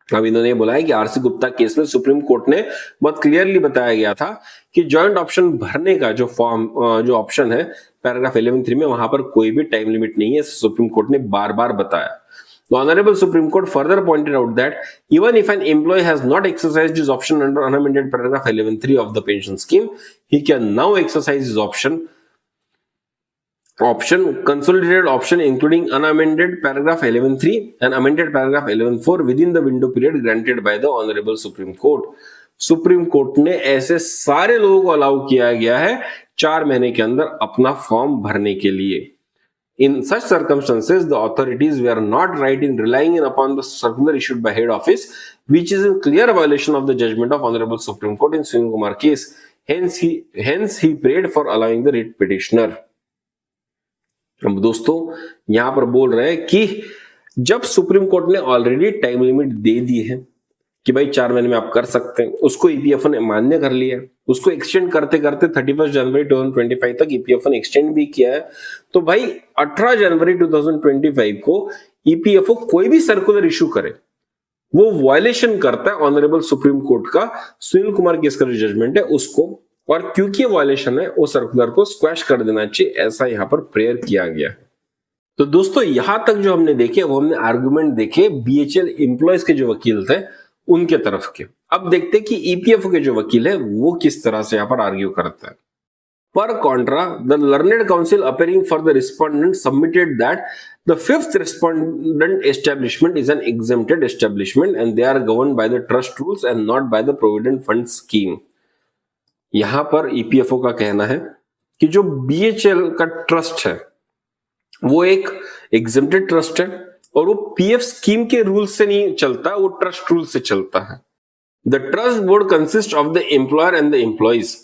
अब इन्होंने बोला है कि आरसी गुप्ता केस में सुप्रीम कोर्ट ने बहुत क्लियरली बताया गया था कि जॉइंट ऑप्शन भरने का जो फॉर्म जो ऑप्शन है पैराग्राफ 11(3) में, वहां पर कोई भी टाइम लिमिट नहीं है, सुप्रीम कोर्ट ने बार बार बताया. The Honorable Supreme Court further pointed out that even if an employee has not exercised his option under unamended paragraph 11(3) of the pension scheme, he can now exercise his option consolidated option including unamended paragraph 11(3) and amended paragraph 11(4) within the window period granted by the Honorable Supreme Court. Supreme court ने ऐसे सारे लोगों को अलाउ किया गया है 4 महीने के अंदर अपना फॉर्म भरने के लिए. In such circumstances, the authorities were not right in relying upon the circular issued by head office, which is in clear violation of the judgment of Honorable Supreme Court in Sunil Kumar case. Hence he prayed for allowing the writ petitioner. अब दोस्तों यहां पर बोल रहे हैं कि जब सुप्रीम कोर्ट ने ऑलरेडी टाइम लिमिट दे दी है कि भाई 4 महीने में आप कर सकते हैं, उसको ईपीएफओ ने मान्य कर लिया, उसको एक्सटेंड करते करते 31 जनवरी 2025 तक ईपीएफओ ने एक्सटेंड भी किया है, तो भाई 18 जनवरी 2025 को ईपीएफओ कोई भी सर्कुलर इशू करे वो वायलेशन करता है ऑनरेबल सुप्रीम कोर्ट का सुनील कुमार केस का जो जजमेंट है उसको, और क्योंकि वायलेशन है वो सर्कुलर को स्क्वैश कर देना चाहिए, ऐसा यहाँ पर प्रेयर किया गया है. तो दोस्तों यहां तक जो हमने देखे वो हमने आर्गुमेंट देखे बीएचएल एम्प्लॉयज के जो वकील थे उनके तरफ के. अब देखते हैं कि ईपीएफओ के जो वकील है वो किस तरह से यहाँ पर आर्ग्यू करता है. Per contra, the learned counsel appearing for the respondent submitted that the fifth respondent establishment is an exempted establishment and they are governed by the trust rules and not by the provident fund scheme. यहां पर ईपीएफओ का कहना है कि जो बीएचएल का ट्रस्ट है वो एक एग्जेम्प्टेड ट्रस्ट है और वो पीएफ स्कीम के रूल से नहीं चलता, वो ट्रस्ट रूल से चलता है. The trust board consist of the employer and the employees.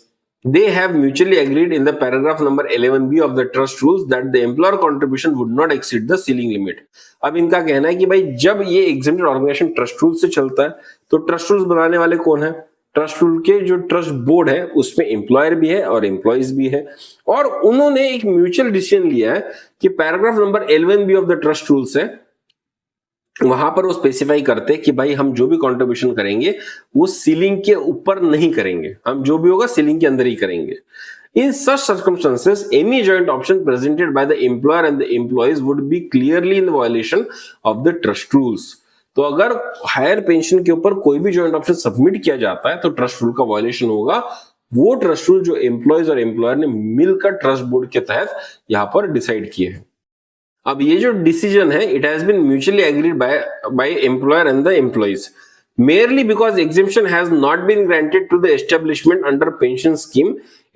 They have mutually agreed in the paragraph number 11B of the trust rules that the employer contribution would not exceed the ceiling limit. अब इनका कहना है कि भाई जब ये exempted organization ट्रस्ट रूल से चलता है तो ट्रस्ट रूल्स बनाने वाले कौन है? ट्रस्ट रूल के जो ट्रस्ट बोर्ड है उसमें एम्प्लॉयर भी है और एम्प्लॉइज भी है, और उन्होंने एक म्यूचुअल डिसीजन लिया है कि paragraph number 11B of the trust rules है वहां पर वो स्पेसिफाई करते कि भाई हम जो भी कंट्रीब्यूशन करेंगे वो सीलिंग के ऊपर नहीं करेंगे, हम जो भी होगा सीलिंग के अंदर ही करेंगे. In such circumstances, any joint option presented by the employer and the employees would be clearly in violation of the trust rules. तो अगर हायर पेंशन के ऊपर कोई भी जॉइंट ऑप्शन सबमिट किया जाता है तो ट्रस्ट रूल का वायलेशन होगा। वो ट्रस्ट रूल जो एम्प्लॉयज और एम्प्लॉयर ने मिलकर ट्रस्ट बोर्ड के तहत यहां पर डिसाइड किए हैं। अब ये जो डिसीजन है, it has been mutually agreed by employer and the employees merely because exemption has not been granted to the establishment under pension scheme.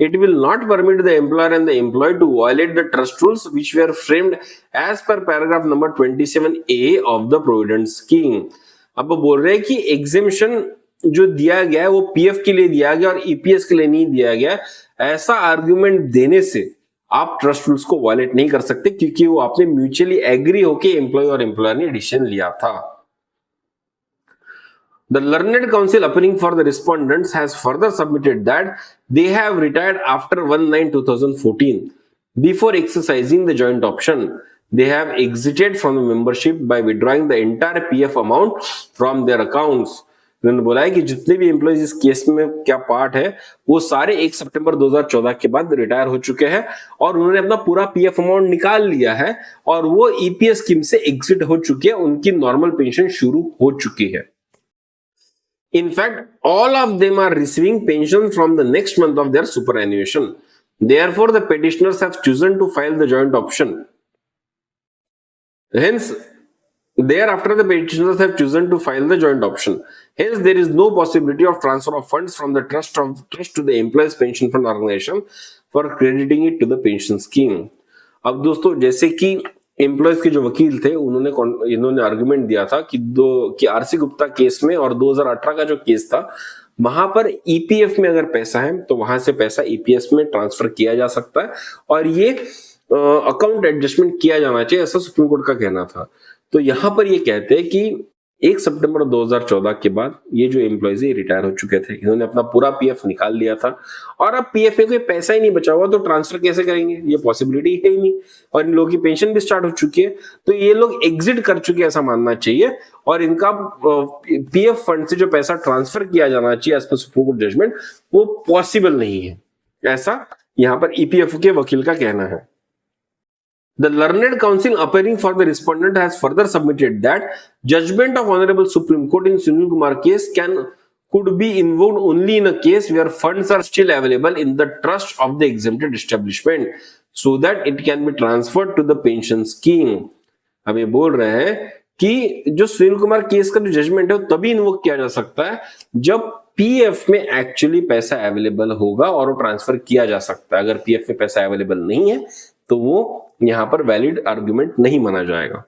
It will not permit the employer and the employee to violate the trust rules which were framed as per paragraph number 27A of the provident scheme. अब वो बोल रहे हैं कि exemption जो दिया गया है वो पीएफ के लिए दिया गया और ईपीएस के लिए नहीं दिया गया। ऐसा आर्गुमेंट देने से आप ट्रस्ट रूल्स को वायलेट नहीं कर सकते, क्योंकि वो आपने म्यूचुअली एग्री होके एम्प्लॉय और एम्प्लॉयर ने डिसीजन लिया था। The learned counsel appearing for the respondents has further submitted that they have retired after 1/9/2014. Before exercising the joint option, they have exited from the membership by withdrawing the entire PF amount from their accounts. उन्होंने बोला है कि जितने भी एम्प्लॉइज इस केस में क्या पार्ट है वो सारे 1 सितंबर 2014 के बाद रिटायर हो चुके हैं और उन्होंने अपना पूरा पीएफ अमाउंट निकाल लिया है और वो ईपीएस स्कीम से एग्जिट हो चुके हैं, उनकी नॉर्मल पेंशन शुरू हो चुकी है। In fact, all of them are receiving pension from the next month of their superannuation. Therefore, the petitioners have chosen to file the joint option. Hence, thereafter the petitioners have chosen to file the joint option. Hence, there is no possibility of transfer of funds from the trust to the employees pension fund organization for crediting it to the pension scheme. अब दोस्तों, जैसे कि एम्प्लॉयज के जो वकील थे इन्होंने आर्गुमेंट दिया था कि आरसी गुप्ता केस में और 2018 का जो केस था वहां पर ईपीएफ में अगर पैसा है तो वहां से पैसा ईपीएस में ट्रांसफर किया जा सकता है और ये अकाउंट एडजस्टमेंट किया जाना चाहिए, ऐसा सुप्रीम कोर्ट का कहना था। तो यहां पर ये कहते हैं कि 1 सितंबर 2014 के बाद ये जो एम्प्लॉयज रिटायर हो चुके थे, इन्होंने अपना पूरा पीएफ निकाल लिया था और अब पीएफ में कोई पैसा ही नहीं बचा हुआ तो ट्रांसफर कैसे करेंगे, ये पॉसिबिलिटी है ही नहीं और इन लोगों की पेंशन भी स्टार्ट हो चुकी है, तो ये लोग एग्जिट कर चुके हैं ऐसा मानना चाहिए और इनका पीएफ फंड से जो पैसा ट्रांसफर किया जाना चाहिए as per Supreme Court judgement वो पॉसिबल नहीं है, ऐसा यहां पर ईपीएफ के वकील का कहना है। The learned counsel appearing for the respondent has further submitted that judgment of Honorable Supreme Court in Sunil Kumar case could be invoked only in a case where funds are still available in the trust of the exempted establishment so that it can be transferred to the pension scheme. अब ये बोल रहे हैं कि जो सुनील कुमार केस का जो जजमेंट है वो तभी इन्वोक किया जा सकता है जब पीएफ में एक्चुअली पैसा अवेलेबल होगा और वो ट्रांसफर किया जा सकता है। अगर पीएफ में पैसा अवेलेबल नहीं है तो वो यहां पर वैलिड आर्गुमेंट नहीं माना जाएगा।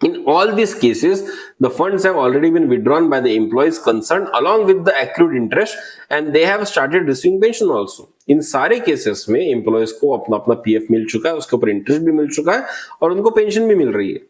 In all these cases, the funds have already been withdrawn by the employees concerned along with the accrued interest and they have started receiving pension also. इन सारे केसेस में एम्प्लॉयज को अपना अपना पीएफ मिल चुका है, उसके ऊपर इंटरेस्ट भी मिल चुका है और उनको पेंशन भी मिल रही है।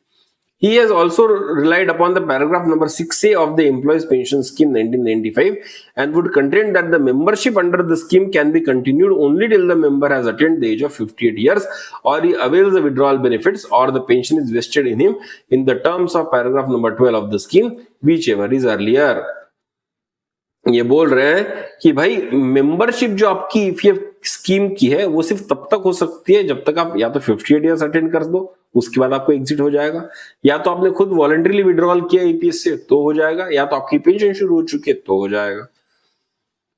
He has also relied upon the paragraph number 6A of the Employees Pension Scheme 1995 and would contend that the membership under the scheme can be continued only till the member has attained the age of 58 years or he avails the withdrawal benefits or the pension is vested in him in the terms of paragraph number 12 of the scheme, whichever is earlier. ये बोल रहे हैं कि भाई मेंबरशिप जो आपकी ईपीएफ स्कीम की है वो सिर्फ तब तक हो सकती है जब तक आप या तो 58 ईयर्स अटेंड कर दो, उसके बाद आपको एग्जिट हो जाएगा, या तो आपने खुद वॉलंटरीली विड्रॉल किया ईपीएस से तो हो जाएगा, या तो आपकी पेंशन शुरू हो चुकी है तो हो जाएगा।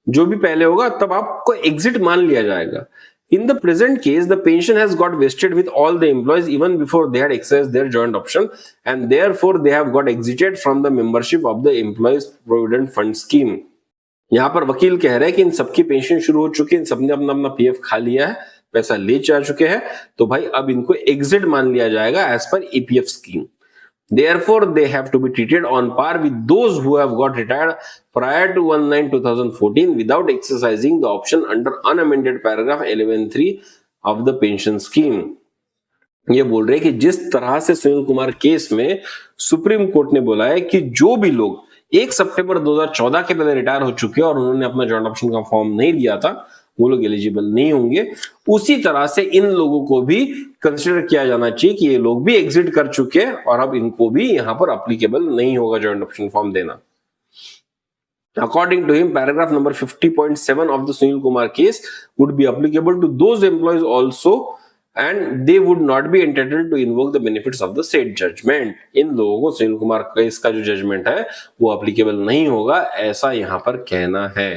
जो भी पहले होगा तब आपको एग्जिट मान लिया जाएगा। In the present case, the pension has got vested with all the employees even before they had exercised their joint option and therefore they have got exited from the membership of the Employees Provident Fund Scheme. यहाँ पर वकील कह रहे हैं कि इन सबकी पेंशन शुरू हो चुकी है, इन सबने अपना अपना पीएफ खा लिया है, पैसा ले जा चुके हैं, तो भाई अब इनको एग्जिट मान लिया जाएगा as per EPF scheme. Therefore, they have to be treated on par with those who have got retired prior to 1/9/2014 without exercising the option under unamended paragraph 11(3) of the pension scheme. ये बोल रहे हैं कि जिस तरह से सुनील कुमार केस में सुप्रीम कोर्ट ने बोला है कि जो भी लोग 1 सितंबर 2014 के पहले रिटायर हो चुके हैं और उन्होंने अपना जॉइंट ऑप्शन का फॉर्म नहीं दिया था वो लोग एलिजिबल नहीं होंगे, उसी तरह से इन लोगों को भी कंसिडर किया जाना चाहिए कि ये लोग भी एग्जिट कर चुके हैं और अब इनको भी यहां पर अप्लीकेबल नहीं होगा जॉइंट ऑप्शन फॉर्म देना। According to him, paragraph number 50.7 of the Sunil Kumar case would be applicable to those employees also and they would not be entitled to invoke the benefits of the said judgment. इन लोगों को सुनील कुमार केस का जो जजमेंट है वो अप्लीकेबल नहीं होगा, ऐसा यहां पर कहना है.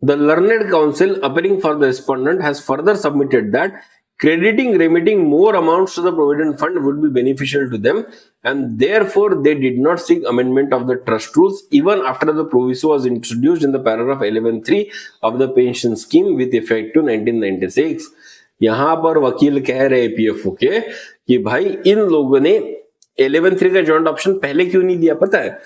The learned counsel appearing for the respondent has further submitted that crediting remitting more amounts to the provident fund would be beneficial to them, and therefore they did not seek amendment of the trust rules even after the proviso was introduced in the paragraph 11(3) of the pension scheme with effect to 1996. यहां पर वकील कह रहे पीएफओ के कि भाई इन लोगों ने 11(3) का जॉइंट ऑप्शन पहले क्यों नहीं दिया, पता है?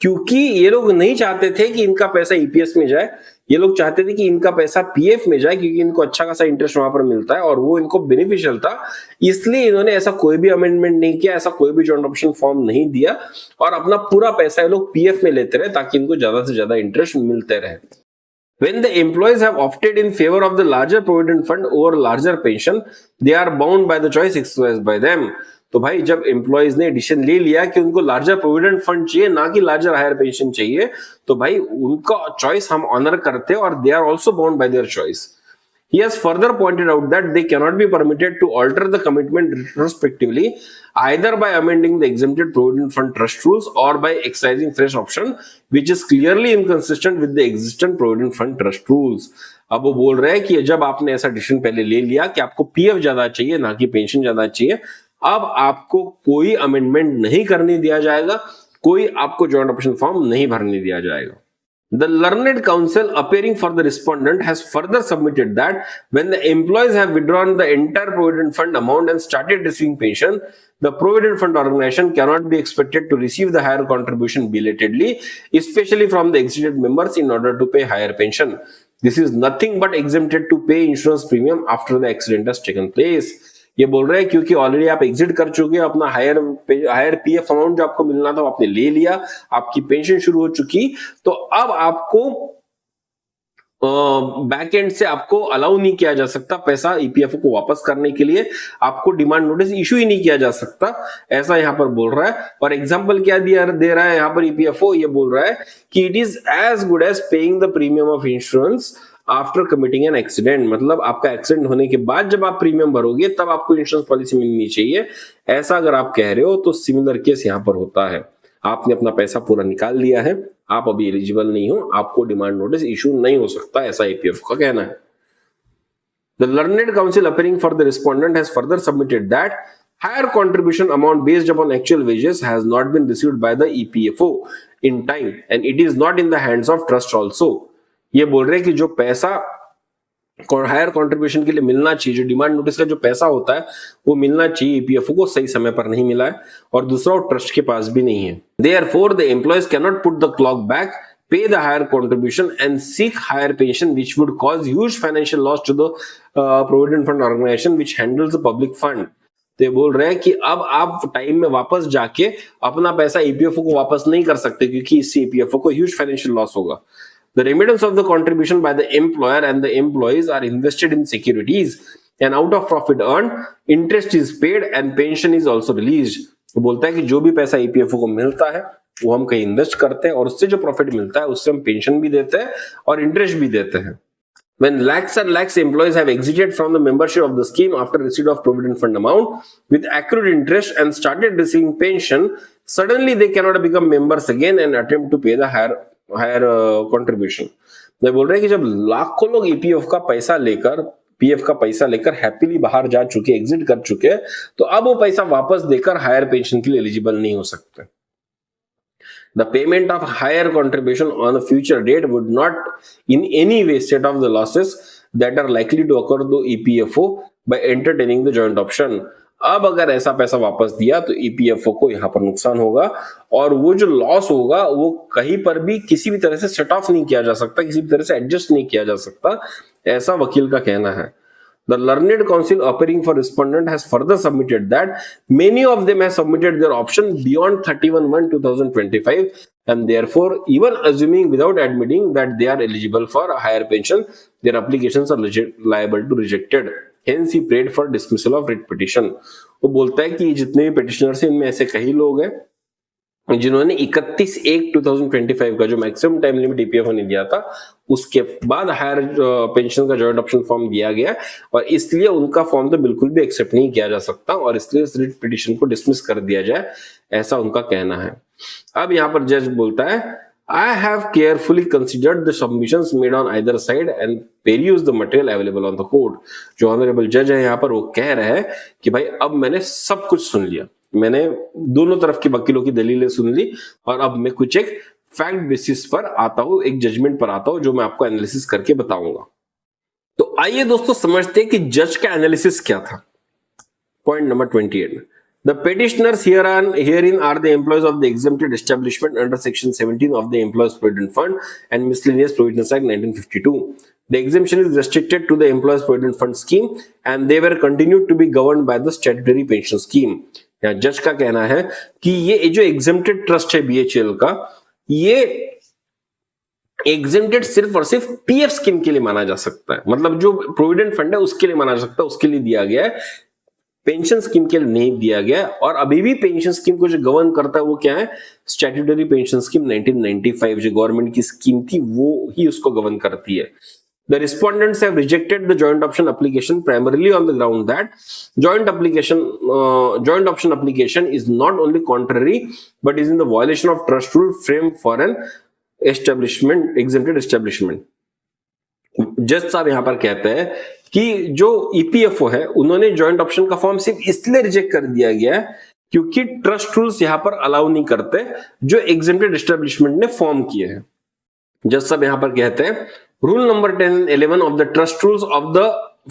क्योंकि ये लोग नहीं चाहते थे कि इनका पैसा ईपीएस में जाए, ये लोग चाहते थे कि इनका पैसा पीएफ में जाए, क्योंकि इनको अच्छा खासा इंटरेस्ट वहां पर मिलता है और वो इनको बेनिफिशियल था. इसलिए इन्होंने ऐसा कोई भी अमेंडमेंट नहीं किया, ऐसा कोई भी जॉइंट ऑप्शन फॉर्म नहीं दिया और अपना पूरा पैसा ये लोग पीएफ में लेते रहे ताकि इनको ज्यादा से ज्यादा इंटरेस्ट मिलते रहे. When the employees have opted in favor of the larger provident fund over larger pension, they are bound by the choice exercised by them. तो भाई जब एम्प्लॉइज ने डिसीजन ले लिया कि उनको लार्जर प्रोविडेंट फंड चाहिए ना कि लार्जर हायर पेंशन चाहिए, तो भाई उनका चॉइस हम ऑनर करते हैं और they are also bound by their choice. He has further pointed out that they cannot be permitted to alter the commitment retrospectively either by amending the exempted provident fund trust rules or by exercising fresh option which is clearly inconsistent with the existing provident fund trust rules. अब वो बोल रहे हैं कि जब आपने ऐसा डिसीजन पहले ले लिया कि आपको पीएफ ज्यादा चाहिए ना कि पेंशन ज्यादा चाहिए, अब आपको कोई अमेंडमेंट नहीं करने दिया जाएगा, कोई आपको जॉइंट ऑप्शन फॉर्म नहीं भरने दिया जाएगा. The learned counsel appearing for the respondent has further submitted that when the employees have withdrawn the entire provident fund amount and started receiving pension, the provident fund organization cannot be expected to receive the higher contribution belatedly, especially from the exited members, in order to pay higher pension. This is nothing but exempted to pay insurance premium after the accident has taken place. ये बोल रहे हैं क्योंकि ऑलरेडी आप एग्जिट कर चुके हो, अपना हायर पीएफ अमाउंट जो आपको मिलना था वो आपने ले लिया, आपकी पेंशन शुरू हो चुकी, तो अब आपको बैक एंड से आपको अलाउ नहीं किया जा सकता पैसा ईपीएफओ को वापस करने के लिए, आपको डिमांड नोटिस इशू ही नहीं किया जा सकता, ऐसा यहां पर बोल रहा है. और एग्जांपल क्या दे रहा है यहां पर ईपीएफओ, ये बोल रहा है कि it is as good as paying the premium of insurance after committing an accident. मतलब आपका एक्सीडेंट होने के बाद जब आप प्रीमियम भरोगे तब आपको इंश्योरेंस पॉलिसी मिलनी चाहिए, ऐसा अगर आप कह रहे हो तो सिमिलर केस यहां पर होता है. आपने अपना पैसा पूरा निकाल लिया है, आप अभी एलिजिबल नहीं हो, आपको डिमांड नोटिस इशू नहीं हो सकता, ऐसा ईपीएफ का कहना है. The learned counsel appearing for the respondent has further submitted that higher contribution amount based upon actual wages has not been received by the EPFO in time and it is not in the hands of trust also. ये बोल रहे हैं कि जो पैसा हायर कंट्रीब्यूशन के लिए मिलना चाहिए, जो डिमांड नोटिस का जो पैसा होता है वो मिलना चाहिए, ईपीएफओ को सही समय पर नहीं मिला है और दूसरा वो ट्रस्ट के पास भी नहीं है. Therefore, the employees cannot put the clock back, pay the higher contribution and seek higher pension, which would cause huge financial loss to the provident fund organization which handles the public fund. तो ये बोल रहे हैं कि अब आप टाइम में वापस जाके अपना पैसा ईपीएफओ को वापस नहीं कर सकते क्योंकि इससे ईपीएफओ को ह्यूज फाइनेंशियल लॉस होगा. The remittance of the contribution by the employer and the employees are invested in securities and out of profit earned, interest is paid and pension is also released. तो बोलता है कि जो भी पैसा ईपीएफओ को मिलता है वो हम कहीं इन्वेस्ट करते हैं और उससे जो प्रॉफिट मिलता है उससे हम पेंशन भी देते हैं और इंटरेस्ट भी देते हैं. When lakhs and lakhs employees have exited from the membership of the scheme after receipt of provident fund amount with accrued interest and started receiving pension, suddenly they cannot become members again and attempt to pay the higher contribution. मैं बोल रहे हैं कि जब लाखों लोग ईपीएफ का पैसा लेकर पीएफ का पैसा लेकर हैप्पीली बाहर जा चुके, एग्जिट कर चुके, तो अब वो पैसा वापस देकर हायर पेंशन के लिए एलिजिबल नहीं हो सकते. The payment of higher contribution on a future date would not in any way set off the losses that are likely to occur to EPFO by entertaining the joint option. अब अगर ऐसा पैसा वापस दिया तो ईपीएफओ को यहां पर नुकसान होगा और वो जो लॉस होगा वो कहीं पर भी किसी भी तरह से सेट ऑफ नहीं किया जा सकता, किसी भी तरह से एडजस्ट नहीं किया जा सकता, ऐसा वकील का कहना है. The learned counsel appearing for respondent has further submitted that many of them have submitted their option beyond 31/1/2025 and therefore even assuming without admitting that they are eligible for a higher pension, their applications are liable to rejected. Hence he prayed for dismissal of writ petition. वो बोलता है कि जितने भी पिटिशनर्स हैं इनमें ऐसे कई लोग हैं जिन्होंने 31/1/2025 का जो मैक्सिमम टाइम लिमिट ईपीएफओ ने दिया था, उसके बाद हायर पेंशन का जॉइंट ऑप्शन फॉर्म दिया गया और इसलिए उनका फॉर्म तो बिल्कुल भी एक्सेप्ट नहीं किया जा सकता और इसलिए इस रिट पिटीशन को डिसमिस कर दिया जाए, ऐसा उनका कहना है। अब यहाँ पर जज बोलता है, I have carefully considered the submissions made on either side and perused the material available on the court। जो ऑनरेबल जज है यहाँ पर वो कह रहे हैं कि भाई अब मैंने सब कुछ सुन लिया, मैंने दोनों तरफ के वकीलों की दलीलें सुन ली और अब मैं कुछ एक फैक्ट बेसिस पर आता हूं, एक जजमेंट पर आता हूं जो मैं आपको एनालिसिस करके बताऊंगा। तो आइए दोस्तों समझते हैं कि जज का एनालिसिस क्या था। Point number 28, the petitioners herein are the employees of the exempted establishment under section 17 of the Employees Provident Fund and Miscellaneous Provisions Act 1952। The exemption is restricted to the Employees Provident Fund scheme and they were continued to be governed by the statutory pension scheme। यहाँ जज का कहना है कि ये जो एग्जेम्प्टेड ट्रस्ट है बीएचएल का, ये एग्जेम्प्टेड सिर्फ और सिर्फ पीएफ स्कीम के लिए माना जा सकता है, मतलब जो प्रोविडेंट फंड है उसके लिए माना जा सकता है, उसके लिए दिया गया है, पेंशन स्कीम के लिए नहीं दिया गया। और अभी भी पेंशन स्कीम को जो गवर्न करता है वो क्या है, स्टैट्यूटरी पेंशन स्कीम 1995 जो गवर्नमेंट की स्कीम थी वो ही उसको गवर्न करती है। The respondents have rejected the joint option application primarily on the ground that joint option application is not only contrary but is in the violation of trust rule framed for an exempted establishment। जज साहब यहां पर कहते हैं कि जो ईपीएफओ है उन्होंने जॉइंट ऑप्शन का फॉर्म सिर्फ इसलिए रिजेक्ट कर दिया गया है क्योंकि ट्रस्ट रूल्स यहां पर अलाउ नहीं करते जो एग्जेम्प्टेड एस्टेब्लिशमेंट ने फॉर्म किए हैं। जज साहब यहां पर कहते हैं, rule number 10 and 11 of the trust rules of the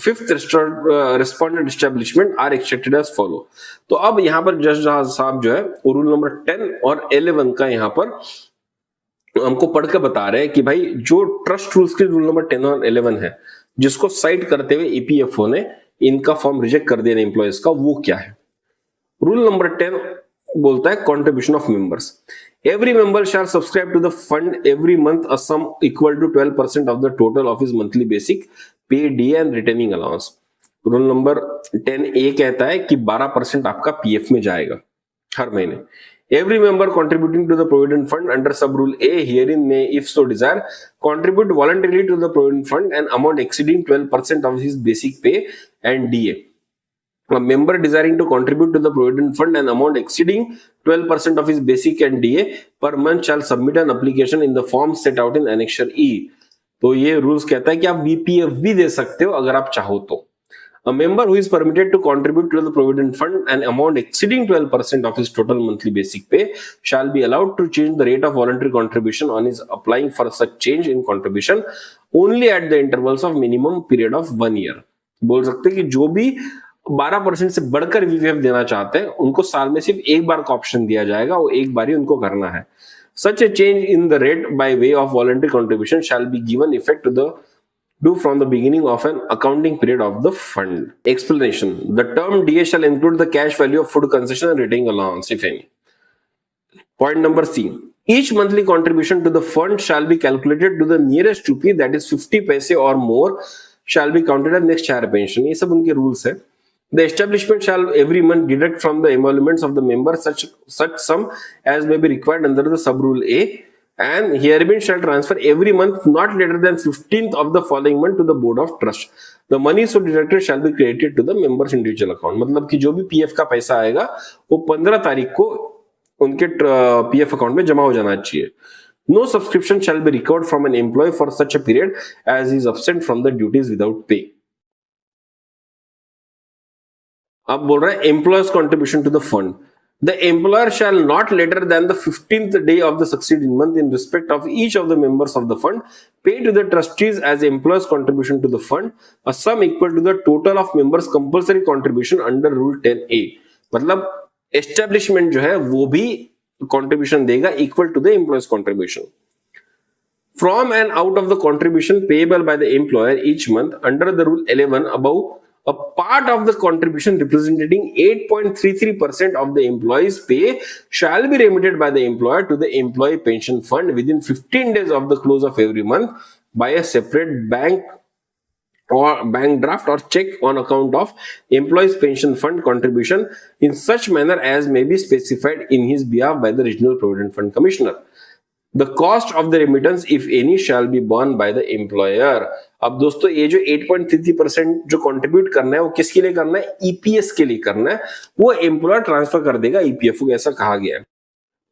fifth respondent establishment are extracted as follow। तो अब यहां पर जज साहब जो है रूल नंबर 10 और 11 का यहां पर हमको पढ़कर बता रहे हैं कि भाई जो ट्रस्ट रूल्स के रूल नंबर 10 और 11 है जिसको साइट करते हुए ईपीएफओ ने इनका फॉर्म रिजेक्ट कर दिया एम्प्लॉयज का, वो क्या है। रूल नंबर 10 बोलता है contribution of members. Every member shall subscribe to the fund every month a sum equal to 12% of the total of his monthly basic pay, DA and retaining allowance। Rule number 10A कहता है कि 12% आपका पीएफ में जाएगा हर महीने। Every member contributing to the provident fund under sub rule A herein may, if so desire, contribute voluntarily to the provident fund an amount exceeding 12% of his basic pay and DA। A member desiring to contribute to the provident fund an amount exceeding 12% of his basic and DA per month shall submit an application in the form set out in Annexure E। तो ये रूल्स कहता है कि आप वीपीएफ भी दे सकते हो अगर आप चाहो तो। A member who is permitted to contribute to the provident fund an amount exceeding 12% of his total monthly basic pay shall be allowed to change the rate of voluntary contribution on his applying for such change in contribution only at the intervals of minimum period of 1 year। बोल सकते हैं कि जो भी 12% से बढ़कर वीपीएफ देना चाहते हैं उनको साल में सिर्फ एक बार का ऑप्शन दिया जाएगा, वो एक बार ही उनको करना है। Such a change in the rate by way of voluntary contribution shall be given effect to the due from the beginning of an accounting period of the fund। Explanation: the term DA shall include the cash value of food concession and retaining allowance if any। Point number C, each monthly contribution to the fund shall be calculated to the nearest rupee, that is 50 paise or more shall be counted as next higher pension। ये सब उनके रूल्स है। The establishment shall every month deduct from the emoluments of the member such sum as may be required under the sub rule A and herein shall transfer every month not later than 15th of the following month to the board of trust। The money so deducted shall be credited to the members individual account। मतलब कि जो भी पीएफ का पैसा आएगा वो 15 तारीख को उनके पीएफ अकाउंट में जमा हो जाना चाहिए। No subscription shall be recovered from an employee for such a period as he is absent from the duties without pay। अब बोल रहा है employer's contribution to the fund. The employer shall not later than the 15th day of the succeeding month in respect of each of the members of the fund pay to the trustees as employer's contribution to the fund a sum equal to the total of members compulsory contribution under rule 10A। मतलब एस्टेब्लिशमेंट जो है वो भी कंट्रीब्यूशन देगा equal to the employer's contribution from and out of the contribution payable by the employer each month under the rule 11 above। A part of the contribution representing 8.33% of the employee's pay shall be remitted by the employer to the employee pension fund within 15 days of the close of every month by a separate bank or bank draft or check on account of employees pension fund contribution in such manner as may be specified in his behalf by the regional provident fund commissioner. The cost of the remittance if any shall be borne by the employer. अब दोस्तों ये जो 8.33% जो कंट्रीब्यूट करना है वो किसके लिए करना है, ईपीएस के लिए करना है, वो एम्प्लॉयर ट्रांसफर कर देगा ईपीएफ को, ऐसा कहा गया है.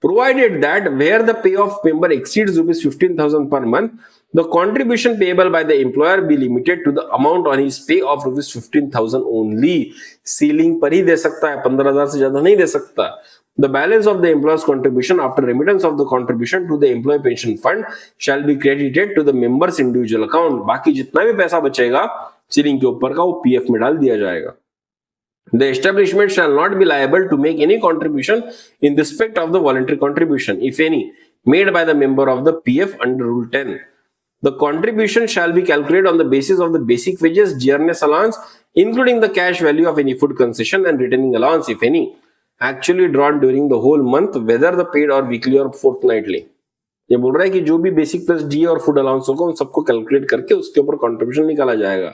Provided that where the pay of member exceeds rupees 15,000 per month, the contribution payable by the employer be limited to the amount on his pay of rupees 15,000 only. Ceiling पर ही दे सकता है, 15,000 से ज्यादा नहीं दे सकता. The balance of the employer's contribution after remittance of the contribution to the employee pension fund shall be credited to the member's individual account. बाकी जितना भी पैसा बचेगा सीलिंग के ऊपर का वो पीएफ में डाल दिया जाएगा. The establishment shall not be liable to make any contribution in respect of the voluntary contribution, if any, made by the member of the PF under Rule 10. The contribution shall be calculated on the basis of the basic wages, dearness allowance, including the cash value of any food concession and retaining allowance, if any, actually drawn during the whole month, whether the paid or weekly or fortnightly. ये बोल रहा है कि जो भी बेसिक प्लस डी और फूड अलाउंस होगा उन सबको कैलकुलेट करके उसके ऊपर कंट्रीब्यूशन निकाला जाएगा.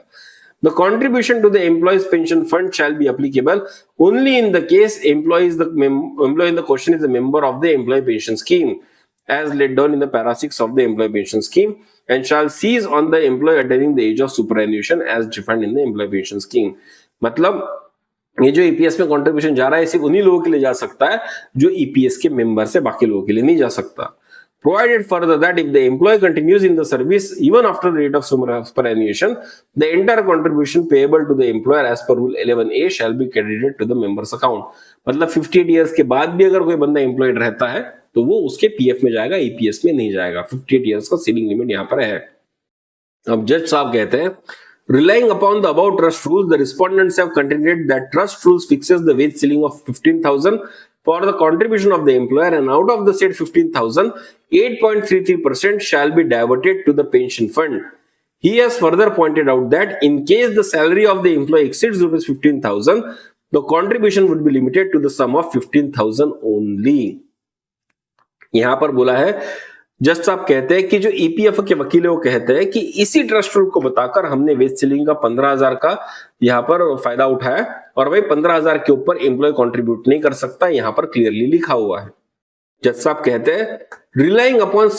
The contribution to the employee's pension fund shall be applicable only in the case employee in the question is a member of the employee pension scheme, as laid down in the para 6 of the employee pension scheme, and shall cease on the employee attaining the age of superannuation as defined in the employee pension scheme. मतलब ये जो ईपीएस में कंट्रीब्यूशन जा रहा है सिर्फ उन्हीं लोगों के लिए जा सकता है जो ईपीएस के मेंबर से, बाकी लोगों के लिए नहीं जा सकता. Provided further that if the employee continues in the service even after the date of superannuation, the entire contribution payable to the employer as per Rule 11A shall be credited to the member's account. मतलब 58 years के बाद भी अगर कोई बंदा एम्प्लॉयड रहता है तो वो उसके पीएफ में जाएगा, ईपीएस में नहीं जाएगा. 58 years का सीलिंग लिमिट यहाँ पर है. अब जज साहब कहते हैं, relying upon the above trust rules, the respondents have contended that trust rules fixes the wage ceiling of 15,000 for the contribution of the employer, and out of the said 15,000, 8.33% shall be diverted to the pension fund. He has further pointed out that in case the salary of the employee exceeds rupees 15,000, the contribution would be limited to the sum of 15,000 only. यहां पर बोला है, जज साहब कहते हैं कि जो ईपीएफ के वकील वो कहते हैं कि इसी ट्रस्ट रूल को बताकर हमने वेज सीलिंग का 15,000 का यहां पर फायदा उठाया और भाई 15,000 के ऊपर एम्प्लॉय कंट्रीब्यूट नहीं कर सकता, यहां पर क्लियरली लिखा हुआ है. जज साहब कहते हैं, relying upon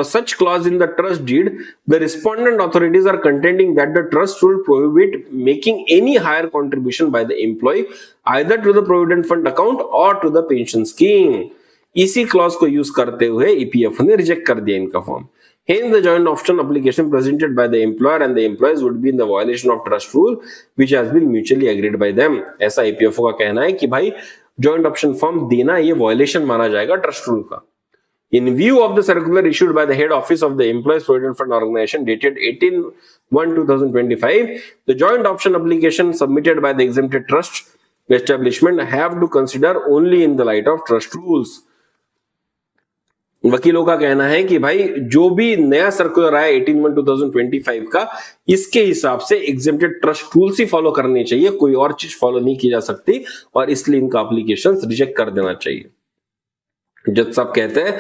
such clause in the trust deed, the respondent authorities are contending that the trust rule prohibit making any higher contribution by the employee either to the provident fund account or to the pension scheme. इसी क्लॉज को यूज करते हुए ईपीएफ ने रिजेक्ट कर दिया इनका form. Hence, the joint option application presented by the employer and the employees would be in the violation of trust rule, which has been mutually agreed by them. ऐसा ईपीएफओ का कहना है कि भाई जॉइंट ऑप्शन फॉर्म देना ये वायलेशन माना जाएगा ट्रस्ट रूल का. In view of the circular issued by the head office of the Employees Provident Fund Organization dated 18/1/2025, the joint option application submitted by the exempted trust establishment have to consider only in the light of trust rules. वकीलों का कहना है कि भाई जो भी नया सर्कुलर आया 18/1/2025 का, इसके हिसाब से एग्जेम्प्टेड ट्रस्ट रूल्स ही फॉलो करनी चाहिए, कोई और चीज फॉलो नहीं की जा सकती, और इसलिए इनका एप्लीकेशन रिजेक्ट कर देना चाहिए. जज साहब कहते हैं,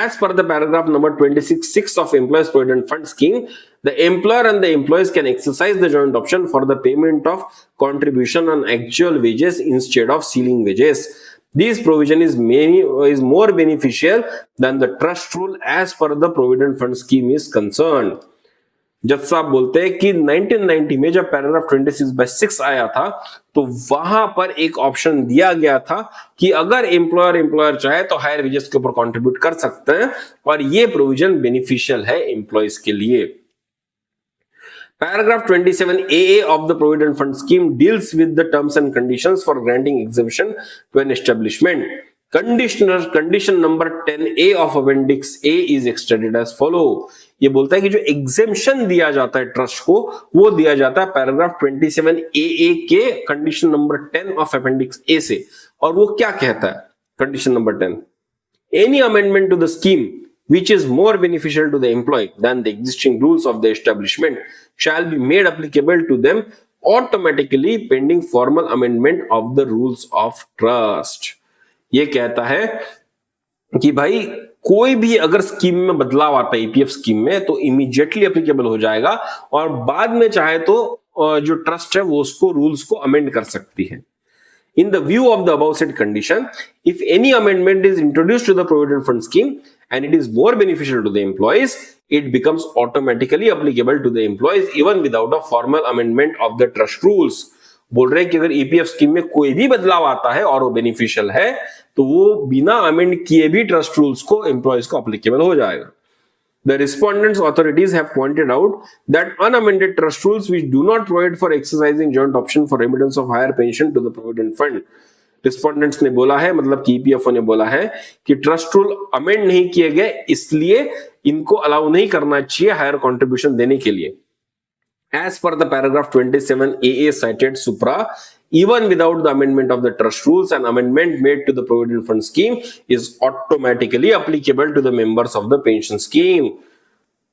as per the paragraph number 26(6) of employees provident fund scheme, the employer and the employees can exercise the joint option for the payment of contribution on actual wages instead of ceiling wages. This provision is more beneficial than the trust rule as per the provident fund scheme is concerned. जज साहब बोलते हैं कि 1990 में जब पैराग्राफ 26/6 आया था तो वहां पर एक ऑप्शन दिया गया था कि अगर एम्प्लॉयर चाहे तो हायर वेजेस के ऊपर कंट्रीब्यूट कर सकते हैं, और ये प्रोविजन बेनिफिशियल है एम्प्लॉयज के लिए. Paragraph 27AA of the Provident Fund Scheme deals with the terms and conditions for granting exemption to an establishment. Condition number 10A of Appendix A is extended as follow. ये बोलता है कि जो एग्जेम्पशन दिया जाता है ट्रस्ट को, वो दिया जाता है पैराग्राफ 27AA के कंडीशन नंबर 10 ऑफ अपेंडिक्स ए से. और वो क्या कहता है condition number 10? Any amendment to the scheme which is more beneficial to the employee than the existing rules of the establishment shall be made applicable to them automatically pending formal amendment of the rules of trust. ये कहता है कि भाई कोई भी अगर स्कीम में बदलाव आता है ईपीएफ स्कीम में तो इमीडिएटली एप्लीकेबल हो जाएगा और बाद में चाहे तो जो ट्रस्ट है वो उसको रूल्स को अमेंड कर सकती है। In the view of the above said condition, if any amendment is introduced to the provident fund scheme and it is more beneficial to the employees, it becomes automatically applicable to the employees even without a formal amendment of the trust rules. बोल रहे हैं कि अगर ईपीएफ स्कीम में कोई भी बदलाव आता है और वो बेनिफिशियल है तो वो बिना अमेंड किए भी ट्रस्ट रूल्स को एम्प्लॉयज को एप्लीकेबल हो जाएगा। The respondents' authorities have pointed out that unamended trust rules which do not provide for exercising joint option for remittance of higher pension to the provident fund. Respondents ने बोला है, मतलब कि ईपीएफओ ने बोला है कि ट्रस्ट रूल अमेंड नहीं किए गए इसलिए इनको अलाउ नहीं करना चाहिए हायर कंट्रीब्यूशन देने के लिए। As per the paragraph 27AA cited supra, even without the amendment of the trust rules, an amendment made to the provident fund scheme is automatically applicable to the members of the pension scheme.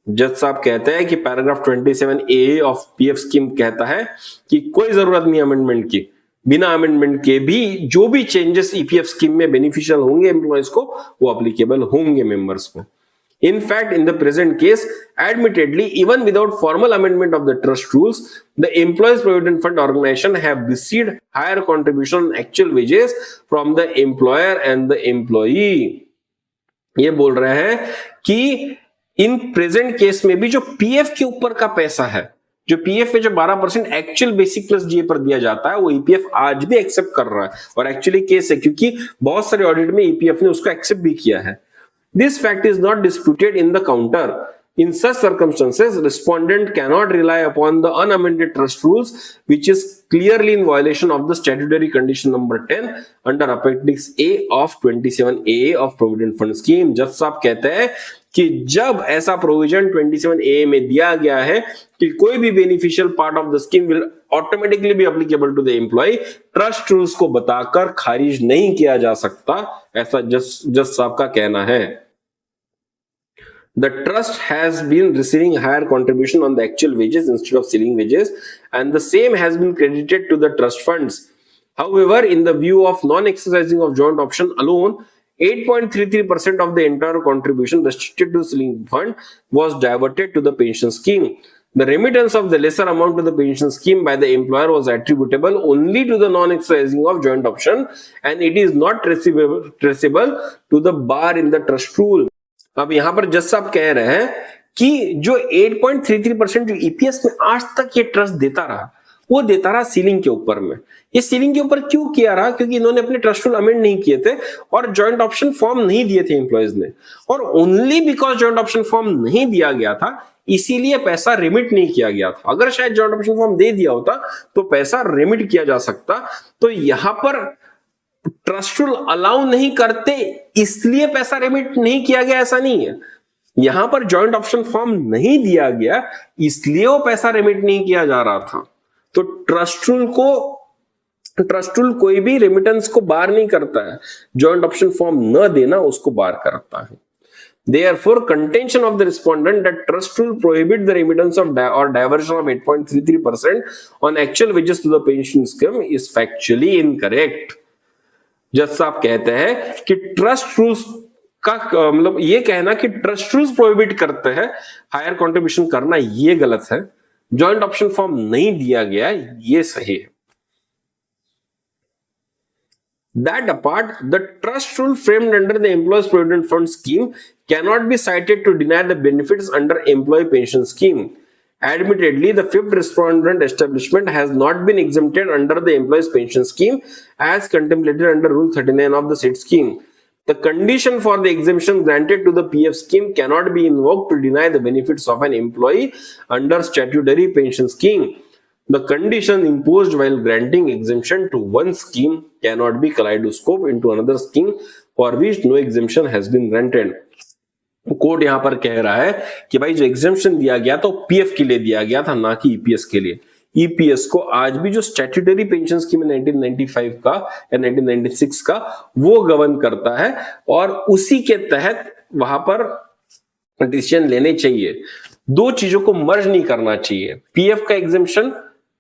जज साहब कहते हैं कि paragraph 27AA of PF scheme कहता है कि कोई जरूरत नहीं अमेंडमेंट की, बिना अमेंडमेंट के भी जो भी चेंजेस ईपीएफ स्कीम में बेनिफिशियल होंगे एम्प्लॉयज को वो एप्लीकेबल होंगे मेंबर्स को। In fact, in the present case, admittedly, even without formal amendment of the trust rules, the Employees Provident Fund organization have received higher contribution on actual wages from the employer and the employee. ये बोल रहे हैं कि इन प्रेजेंट केस में भी जो पीएफ के ऊपर का पैसा है, जो पीएफ में जो 12% एक्चुअल बेसिक प्लस जीए पर दिया जाता है वो ईपीएफ आज भी एक्सेप्ट कर रहा है और एक्चुअली केस है क्योंकि बहुत सारे ऑडिट में ईपीएफ ने उसको एक्सेप्ट भी किया है। This fact is not disputed in the counter. In such circumstances, respondent cannot rely upon the unamended trust rules, which is clearly in violation of the statutory condition number 10 under Appendix A of 27AA of Provident Fund Scheme. जज साहब कहते हैं कि जब ऐसा प्रोविजन 27AA में दिया गया है कि कोई भी beneficial part of the scheme will automatically be applicable to the employee, trust rules को बताकर खारिज नहीं किया जा सकता, ऐसा जज साहब का कहना है। The trust has been receiving higher contribution on the actual wages instead of ceiling wages, and the same has been credited to the trust funds. However, in the view of non-exercising of joint option alone, 8.33% of the entire contribution restricted to ceiling fund was diverted to the pension scheme. The remittance of the lesser amount to the pension scheme by the employer was attributable only to the non-exercising of joint option, and it is not traceable to the bar in the trust rule. अब यहां पर जज साहब कह रहे हैं कि जो 8.33% जो ईपीएस में आज तक ये ट्रस्ट देता रहा वो देता रहा सीलिंग के ऊपर में। ये सीलिंग के ऊपर क्यों किया रहा? क्योंकि इन्होंने अपने ट्रस्ट रूल अमेंड नहीं किए थे और जॉइंट ऑप्शन फॉर्म नहीं दिए थे एम्प्लॉयज ने, और only because joint option form नहीं दिया गया था इसीलिए पैसा रिमिट नहीं किया गया था। अगर शायद जॉइंट ऑप्शन फॉर्म दे दिया होता तो पैसा रिमिट किया जा सकता। तो यहां पर ट्रस्ट रूल अलाउ नहीं करते इसलिए पैसा रिमिट नहीं किया गया, ऐसा नहीं है। यहां पर जॉइंट ऑप्शन फॉर्म नहीं दिया गया इसलिए वो पैसा रिमिट नहीं किया जा रहा था। तो ट्रस्ट रूल कोई भी रेमिटेंस को बार नहीं करता है, जॉइंट ऑप्शन फॉर्म न देना उसको बार करता है। Therefore, contention of the respondent that trust rule prohibit the remittance of or diversion of 8.33% on actual wages to the pension scheme is factually incorrect. जज साहब कहते हैं कि ट्रस्ट रूल्स का मतलब ये कहना कि ट्रस्ट रूल्स प्रोहिबिट करते हैं हायर कंट्रीब्यूशन करना, ये गलत है। जॉइंट ऑप्शन फॉर्म नहीं दिया गया ये सही है। That apart, the trust rule framed under the Employees Provident Fund scheme cannot be cited to deny the benefits under employee pension scheme. Admittedly, the fifth respondent establishment has not been exempted under the employees pension scheme as contemplated under Rule 39 of the said scheme. The condition for the exemption granted to the PF scheme cannot be invoked to deny the benefits of an employee under statutory pension scheme. The condition imposed while granting exemption to one scheme cannot be kaleidoscope into another scheme for which no exemption has been granted. Court यहां पर कह रहा है कि भाई जो एग्जेम्पशन दिया गया तो पीएफ के लिए दिया गया था, ना कि ईपीएस के लिए। ईपीएस को आज भी जो स्टैट्यूटरी पेंशन स्कीम है 1995 का या 1996 का वो गवर्न करता है और उसी के तहत वहां पर डिसीजन लेने चाहिए। दो चीजों को मर्ज नहीं करना चाहिए। पीएफ का एग्जेम्पशन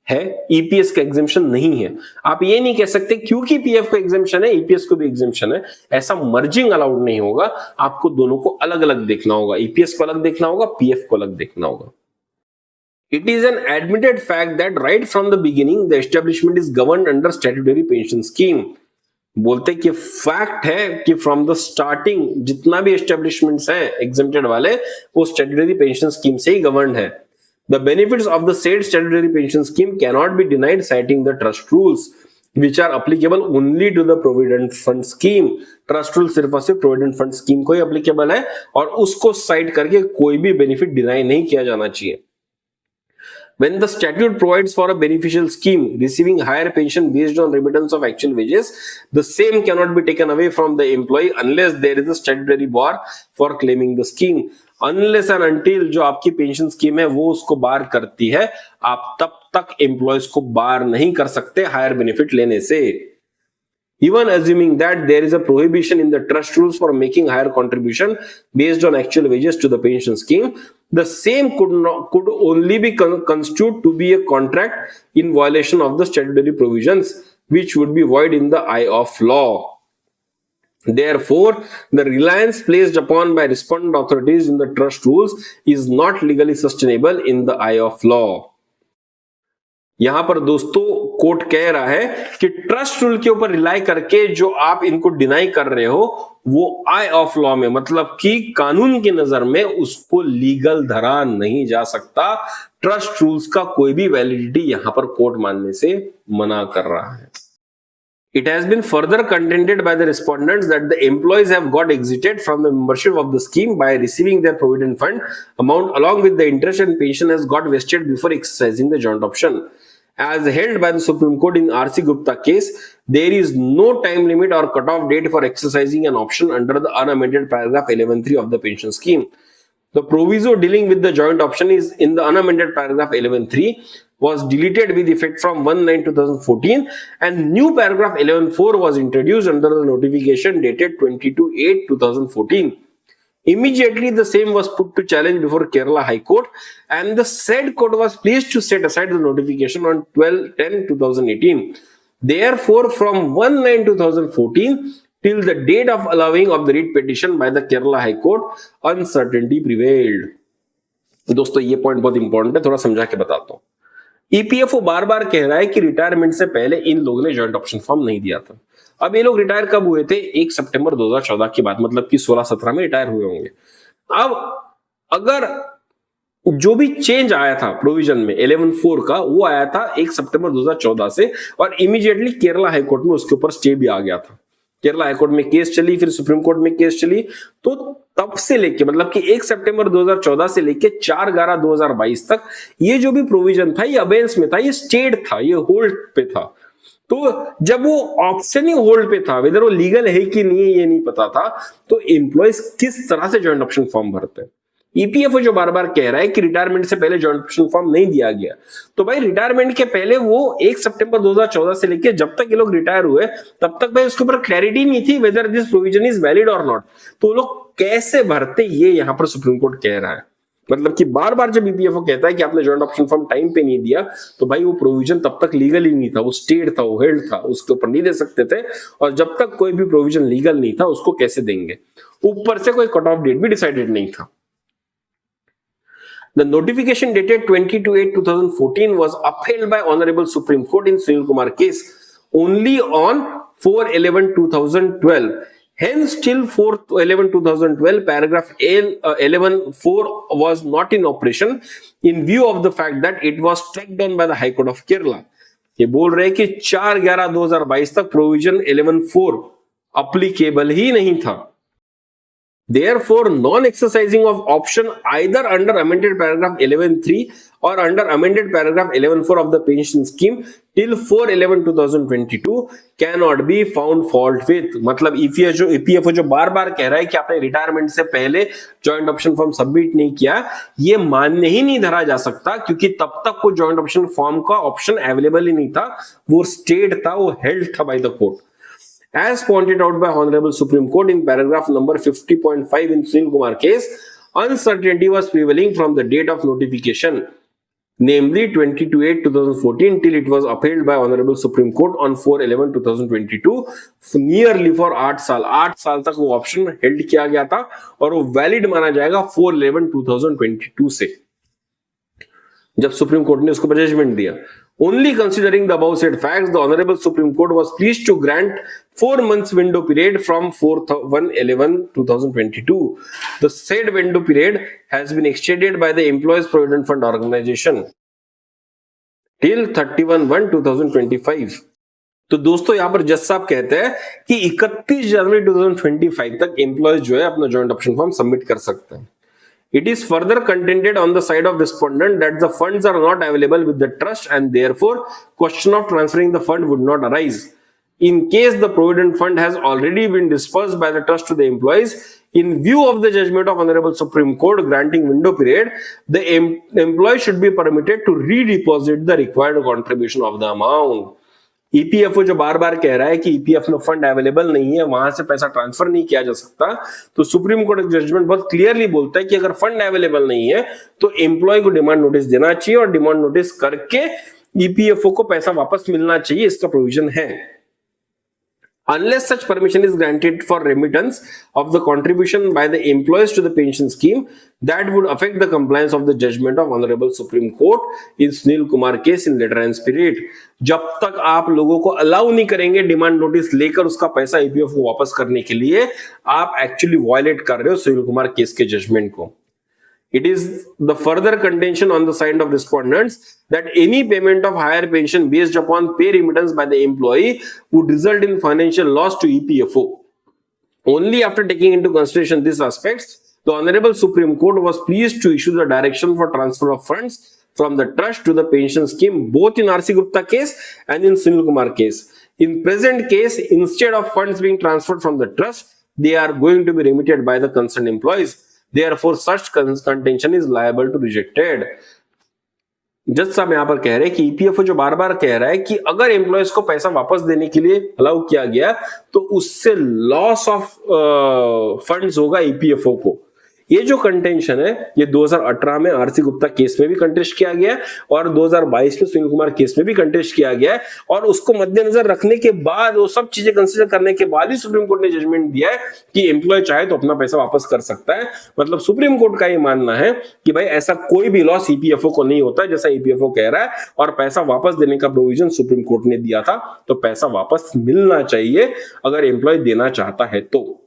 है, ईपीएस का एग्जेम्पशन नहीं है। आप ये नहीं कह सकते क्योंकि पीएफ का एग्जेम्पशन है ईपीएस को भी एग्जेम्पशन है, ऐसा मर्जिंग अलाउड नहीं होगा। आपको दोनों को अलग अलग देखना होगा, ईपीएस को अलग देखना होगा, पीएफ को अलग देखना होगा। It is an admitted fact that right from the beginning the establishment is governed under statutory pension scheme. बोलते कि फैक्ट है कि फ्रॉम द स्टार्टिंग जितना भी एस्टेब्लिशमेंट्स हैं एग्जेम्प्टेड वाले वो स्टैट्यूटरी पेंशन स्कीम से ही गवर्न है। The benefits of the said statutory pension scheme cannot be denied citing the trust rules which are applicable only to the provident fund scheme. Trust rule सिर्फ और सिर्फ प्रोविडेंट फंड स्कीम को ही एप्लीकेबल है और उसको साइड करके कोई भी बेनिफिट डिनाई नहीं किया जाना चाहिए। When the statute provides for a beneficial scheme receiving higher pension based on remittance of actual wages, the same cannot be taken away from the employee unless there is a statutory bar for claiming the scheme. Unless and until जो आपकी पेंशन स्कीम है वो उसको बार करती है, आप तब तक एम्प्लॉयज को बार नहीं कर सकते हायर बेनिफिट लेने से। Even assuming that there is a prohibition in the trust rules for making higher contribution based on actual wages to the pension scheme, the same could only be construed to be a contract in violation of the statutory provisions, which would be void in the eye of law. Therefore, the reliance placed upon by respondent authorities in the trust rules is not legally sustainable in the eye of law. यहां पर दोस्तों कोर्ट कह रहा है कि ट्रस्ट रूल के ऊपर रिलाई करके जो आप इनको डिनाई कर रहे हो वो आई ऑफ लॉ में, मतलब कि कानून की नजर में उसको लीगल धरा नहीं जा सकता। ट्रस्ट रूल्स का कोई भी वैलिडिटी यहां पर कोर्ट मानने से मना कर रहा है। It has been further contended by the respondents that the employees have got exited from the membership of the scheme by receiving their provident fund amount along with the interest and pension has got vested before exercising the joint option. As held by the Supreme Court in R.C. Gupta case, there is no time limit or cutoff date for exercising an option under the unamended paragraph 11.3 of the pension scheme. The proviso dealing with the joint option is in the unamended paragraph 11.3 was deleted with effect from 1/9/2014 and new paragraph 11.4 was introduced under the notification dated 22/8/2014. Immediately the same was put to challenge before Kerala High Court and the said court was pleased to set aside the notification on 12/10/2018. Therefore, from 1/9/2014 till the date of allowing of the writ petition by the Kerala High Court, uncertainty prevailed. दोस्तों ये पॉइंट बहुत इंपॉर्टेंट है, थोड़ा समझा के बताता हूं। ईपीएफओ बार बार कह रहा है कि रिटायरमेंट से पहले इन लोगों ने जॉइंट ऑप्शन फॉर्म नहीं दिया था। अब ये लोग रिटायर कब हुए थे? 1 सितंबर 2014 की बात, मतलब कि 16-17 में रिटायर हुए होंगे। अब अगर जो भी चेंज आया था प्रोविजन में 11.4 का, वो आया था 1 सितंबर 2014 से और इमीडिएटली केरला हाईकोर्ट में उसके ऊपर स्टे भी आ गया था। केरला हाईकोर्ट में केस चली, फिर सुप्रीम कोर्ट में केस चली, तो तब से लेके मतलब कि 1 सितंबर 2014 से लेके 4/11/2022 तक ये जो भी प्रोविजन था ये अबेंस में था, ये स्टेड था, ये होल्ड पे था। तो जब वो ऑप्शन ही होल्ड पे था, वेदर वो लीगल है कि नहीं ये नहीं पता था, तो एम्प्लॉयज किस तरह से जॉइंट ऑप्शन फॉर्म भरते हैं। ईपीएफओ जो बार बार कह रहा है कि रिटायरमेंट से पहले जॉइंट ऑप्शन फॉर्म नहीं दिया गया, तो भाई रिटायरमेंट के पहले वो 1 सितंबर 2014 से लेके जब तक ये लोग रिटायर हुए तब तक भाई उसके ऊपर क्लैरिटी नहीं थी whether this provision is valid और नॉट, तो लोग कैसे भरते ये यहां पर सुप्रीम कोर्ट कह रहा है। मतलब कि बार बार जब ईपीएफओ कहता है कि आपने जॉइंट ऑप्शन फॉर्म टाइम पे नहीं दिया, तो भाई वो प्रोविजन तब तक लीगल ही नहीं था, वो स्टेट था, वो हेल्ड था, उसके ऊपर नहीं दे सकते थे, और जब तक कोई भी प्रोविजन लीगल नहीं था उसको कैसे देंगे। ऊपर से कोई कट ऑफ डेट भी डिसाइडेड नहीं था। The notification dated 22/8/2014 was upheld by Honorable Supreme Court in Sunil Kumar case only on 4/11/2012. Hence, till 4/11/2012, paragraph 11.4 was not in operation in view of the fact that it was struck down by the High Court of Kerala. ये बोल रहे हैं कि 4/11/2022 तक प्रोविजन 11.4 अप्लीकेबल ही नहीं था। Therefore, non-exercising of option either under amended paragraph 11.3 or under amended paragraph 11.4 of the pension scheme till 4/11/2022 cannot be found fault with। मतलब ईपीएफओ जो बार बार कह रहा है कि आपने रिटायरमेंट से पहले जॉइंट ऑप्शन फॉर्म सबमिट नहीं किया, ये मान्य ही नहीं धरा जा सकता, क्योंकि तब तक वो जॉइंट ऑप्शन फॉर्म का ऑप्शन अवेलेबल ही नहीं था, वो स्टेट था, वो हेल्ड था by the court. As pointed out by Honorable Supreme Court in paragraph number 50.5 in Sunil Kumar case, uncertainty was prevailing from the date of notification. namely 22/8/2014 till it was upheld by Honorable Supreme Court on 4/11/2022, nearly for 8 साल तक वो ऑप्शन हेल्ड किया गया था और वो वैलिड माना जाएगा 4/11/2022 से, जब सुप्रीम कोर्ट ने उसको जजमेंट दिया। Only considering the above said facts, the Honorable Supreme Court was pleased to grant 4 months window period from 4/1/11/2022. The said window period has been extended by the Employees Provident Fund Organization till 31/1/2025. तो दोस्तों यहां पर जज साहब कहते हैं कि 31 जनवरी 2025 तक एम्प्लॉयज जो है अपना जॉइंट ऑप्शन फॉर्म सबमिट कर सकते हैं। It is further contended on the side of respondent that the funds are not available with the trust and therefore question of transferring the fund would not arise. In case the provident fund has already been disbursed by the trust to the employees, in view of the judgment of Honorable Supreme Court granting window period, the employee should be permitted to redeposit the required contribution of the amount. EPFO जो बार बार कह रहा है कि ईपीएफ में फंड अवेलेबल नहीं है, वहां से पैसा ट्रांसफर नहीं किया जा सकता, तो सुप्रीम कोर्ट जजमेंट बहुत क्लियरली बोलता है कि अगर फंड अवेलेबल नहीं है तो एम्प्लॉय को डिमांड नोटिस देना चाहिए और डिमांड नोटिस करके ईपीएफओ को पैसा वापस मिलना चाहिए, इसका प्रोविजन है। Unless such permission is granted for remittance of the contribution by the employees to the pension scheme, that would affect the compliance of the judgment of Honorable Supreme Court in Sunil Kumar case in later and spirit. जब तक आप लोगों को अलाउ नहीं करेंगे डिमांड नोटिस लेकर उसका पैसा ईपीएफ को वापस करने के लिए, आप एक्चुअली वायलेट कर रहे हो सुनील कुमार केस के जजमेंट को। It is the further contention on the side of respondents that any payment of higher pension based upon pay remittance by the employee would result in financial loss to EPFO. Only after taking into consideration these aspects, the Honorable Supreme Court was pleased to issue the direction for transfer of funds from the trust to the pension scheme both in RC Gupta case and in Sunil Kumar case. In present case, instead of funds being transferred from the trust, they are going to be remitted by the concerned employees. Therefore, such contention is liable to rejected. जज साहब यहां पर कह रहे हैं कि ईपीएफओ जो बार बार कह रहा है कि अगर एम्प्लॉयज को पैसा वापस देने के लिए अलाउ किया गया तो उससे लॉस ऑफ फंड्स होगा ईपीएफओ को। ये जो कंटेंशन है ये 2018 में आरसी गुप्ता केस में भी कंटेस्ट किया गया है और 2022 में सुनील कुमार केस में भी कंटेस्ट किया गया है, और उसको मद्देनजर रखने के बाद, वो सब चीजें कंसीडर करने के बाद ही सुप्रीम कोर्ट ने जजमेंट दिया है कि एम्प्लॉय चाहे तो अपना पैसा वापस कर सकता है। मतलब सुप्रीम कोर्ट का ये मानना है कि भाई ऐसा कोई भी लॉस ईपीएफओ को नहीं होता जैसा ईपीएफओ कह रहा है, और पैसा वापस देने का प्रोविजन सुप्रीम कोर्ट ने दिया था, तो पैसा वापस मिलना चाहिए अगर एम्प्लॉय देना चाहता है तो।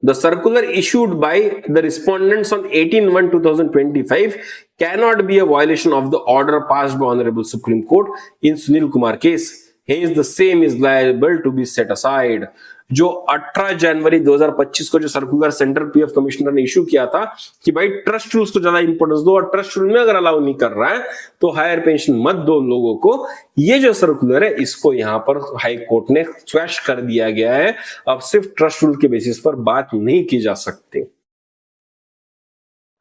The circular issued by the respondents on 18/1/2025 cannot be a violation of the order passed by Honorable Supreme Court in Sunil Kumar case. Hence, the same is liable to be set aside. जो 18 जनवरी 2025 को जो सर्कुलर सेंट्रल पीएफ कमिश्नर ने इशू किया था कि भाई ट्रस्ट रूल्स को ज्यादा इंपॉर्टेंस दो और ट्रस्ट रूल में अगर अलाउ नहीं कर रहा है तो हायर पेंशन मत दो लोगों को, ये जो सर्कुलर है इसको यहां पर हाई कोर्ट ने स्क्वैश कर दिया गया है। अब सिर्फ ट्रस्ट रूल के बेसिस पर बात नहीं की जा सकती।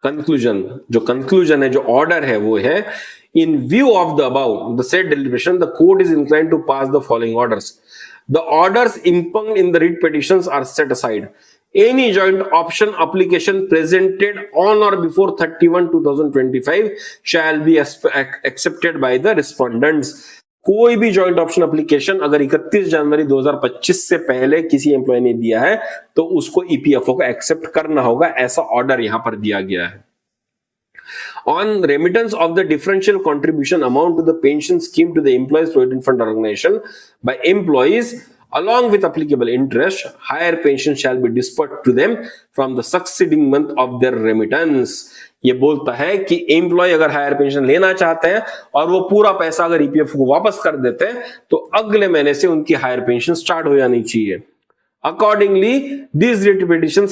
कंक्लूजन, जो कंक्लूजन है, जो ऑर्डर है वो है, in view of the above the said deliberation, the court is inclined to pass the following orders. The orders impugned in the writ petitions are set aside. Any joint option application presented on or before 31/2025 shall be accepted by the respondents. कोई भी जॉइंट ऑप्शन एप्लीकेशन अगर 31 जनवरी 2025 से पहले किसी एम्प्लॉय ने दिया है तो उसको ईपीएफओ को एक्सेप्ट करना होगा, ऐसा ऑर्डर यहां पर दिया गया है। On remittance of the differential contribution amount to the pension scheme to the Employees Provident Fund Organization by employees, along with applicable interest, higher pension shall be disbursed to them from the succeeding month of their remittance. ये बोलता है कि एम्प्लॉय अगर हायर पेंशन लेना चाहते हैं और वो पूरा पैसा अगर ईपीएफ को वापस कर देते हैं तो अगले महीने से उनकी हायर पेंशन स्टार्ट हो जानी चाहिए। Accordingly, these writ petitions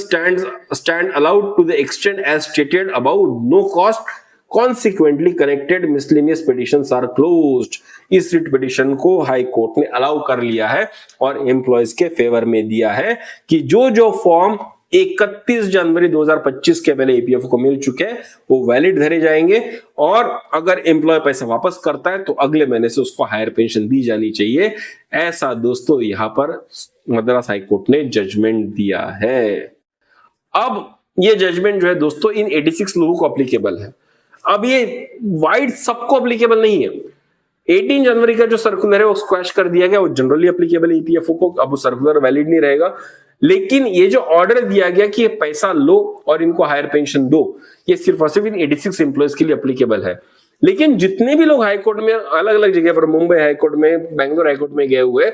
stand allowed to the extent as stated above, no cost. Consequently, connected miscellaneous petitions are closed. इस रिट पिटिशन को हाई कोर्ट ने अलाउ कर लिया है और एम्प्लॉयज के फेवर में दिया है कि जो जो फॉर्म 31 जनवरी 2025 के पहले ईपीएफ को मिल चुके हैं वो वैलिड धरे जाएंगे, और अगर एम्प्लॉय पैसा वापस करता है तो अगले महीने से उसको हायर पेंशन दी जानी चाहिए। ऐसा दोस्तों यहां पर मद्रास हाई कोर्ट ने जजमेंट दिया है। अब ये जजमेंट जो है दोस्तों इन 86 लोगों को अप्लीकेबल है। अब ये वाइड सबको अप्लीकेबल नहीं है। 18 जनवरी का जो सर्कुलर है वो स्क्वैश कर दिया गया, वो जनरली अप्लीकेबल ईपीएफओ को, अब वो सर्कुलर वैलिड नहीं रहेगा। लेकिन ये जो ऑर्डर दिया गया कि ये पैसा लो और इनको हायर पेंशन दो, ये सिर्फ और सिर्फ इन 86 एम्प्लॉयज के लिए अप्लीकेबल है। लेकिन जितने भी लोग हाईकोर्ट में अलग अलग जगह पर, मुंबई हाईकोर्ट में, बेंगलोर हाईकोर्ट में गए हुए,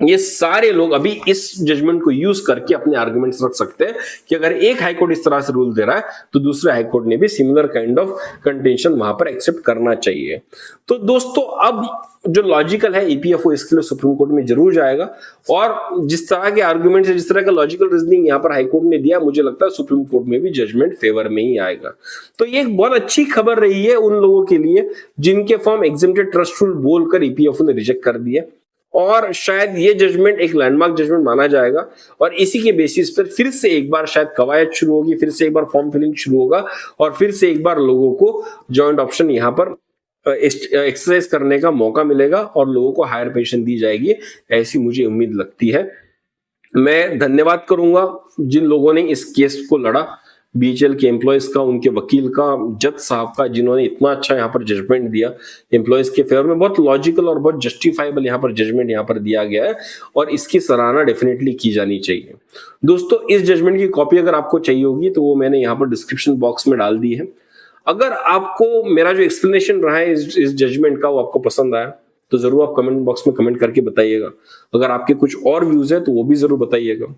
ये सारे लोग अभी इस जजमेंट को यूज करके अपने आर्गुमेंट्स रख सकते हैं कि अगर एक हाईकोर्ट इस तरह से रूल दे रहा है तो दूसरे हाईकोर्ट ने भी सिमिलर काइंड ऑफ कंटेंशन वहां पर एक्सेप्ट करना चाहिए। तो दोस्तों अब जो लॉजिकल है ईपीएफओ इसके लिए सुप्रीम कोर्ट में जरूर जाएगा, और जिस तरह के आर्गुमेंट्स, जिस तरह का लॉजिकल रीजनिंग यहाँ पर हाईकोर्ट ने दिया, मुझे लगता है सुप्रीम कोर्ट में भी जजमेंट फेवर में ही आएगा। तो ये एक बहुत अच्छी खबर रही है उन लोगों के लिए जिनके फॉर्म एग्जेम्प्टेड ट्रस्ट रूल बोलकर ईपीएफओ ने रिजेक्ट कर दिया, और शायद ये जजमेंट एक लैंडमार्क जजमेंट माना जाएगा। और इसी के बेसिस पर फिर से एक बार शायद कवायद शुरू होगी, फिर से एक बार फॉर्म फिलिंग शुरू होगा, और फिर से एक बार लोगों को जॉइंट ऑप्शन यहाँ पर एक्सरसाइज करने का मौका मिलेगा और लोगों को हायर पेंशन दी जाएगी, ऐसी मुझे उम्मीद लगती है। मैं धन्यवाद करूंगा जिन लोगों ने इस केस को लड़ा, बीएचएल के एम्प्लॉयज का, उनके वकील का, जज साहब का, जिन्होंने इतना अच्छा यहाँ पर जजमेंट दिया एम्प्लॉयज के फेवर में। बहुत लॉजिकल और बहुत जस्टिफाइबल यहाँ पर जजमेंट यहाँ पर दिया गया है, और इसकी सराहना डेफिनेटली की जानी चाहिए। दोस्तों इस जजमेंट की कॉपी अगर आपको चाहिए होगी तो वो मैंने यहाँ पर डिस्क्रिप्शन बॉक्स में डाल दी है। अगर आपको मेरा जो एक्सप्लेनेशन रहा है इस जजमेंट का वो आपको पसंद आया तो जरूर आप कमेंट बॉक्स में कमेंट करके बताइएगा। अगर आपके कुछ और व्यूज है तो वो भी जरूर बताइएगा।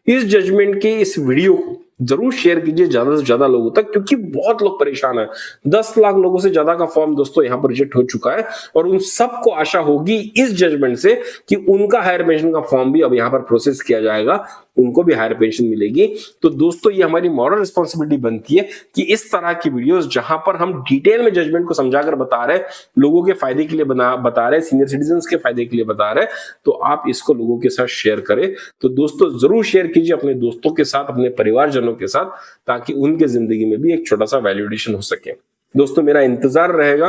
इस जजमेंट के इस वीडियो को जरूर शेयर कीजिए ज्यादा से ज्यादा लोगों तक, क्योंकि बहुत लोग परेशान हैं। 10 लाख लोगों से ज्यादा का फॉर्म दोस्तों यहाँ पर रिजेक्ट हो चुका है, और उन सबको आशा होगी इस जजमेंट से कि उनका हायर पेंशन का फॉर्म भी अब यहाँ पर प्रोसेस किया जाएगा, उनको भी हायर पेंशन मिलेगी। तो दोस्तों ये हमारी मॉरल रिस्पॉन्सिबिलिटी बनती है कि इस तरह की वीडियोस जहां पर हम डिटेल में जजमेंट को समझाकर बता रहे हैं, लोगों के फायदे के लिए बता रहे हैं, सीनियर सिटीजन के फायदे के लिए बता रहे हैं, तो आप इसको लोगों के साथ शेयर करें। तो दोस्तों जरूर शेयर कीजिए अपने दोस्तों के साथ, अपने परिवारजनों के साथ, ताकि उनके जिंदगी में भी एक छोटा सा वैल्यूएशन हो सके। दोस्तों मेरा इंतजार रहेगा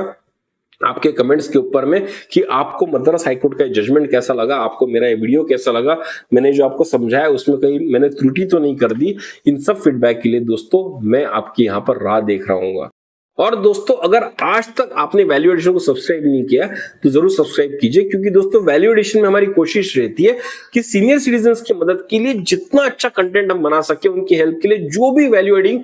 आपके कमेंट्स के ऊपर में कि आपको मद्रास हाईकोर्ट का जजमेंट कैसा लगा, आपको मेरा ये वीडियो कैसा लगा, मैंने जो आपको समझाया उसमें कहीं मैंने त्रुटि तो नहीं कर दी। इन सब फीडबैक के लिए दोस्तों मैं आपकी यहाँ पर राह देख रहा हूँ। और दोस्तों अगर आज तक आपने वैल्यू एडिशन को सब्सक्राइब नहीं किया तो जरूर सब्सक्राइब कीजिए, क्योंकि दोस्तों वैल्यू एडिशन में हमारी कोशिश रहती है कि सीनियर सिटीजन्स की मदद के लिए जितना अच्छा कंटेंट हम बना सके, उनकी हेल्प के लिए जो भी वैल्यू एडिंग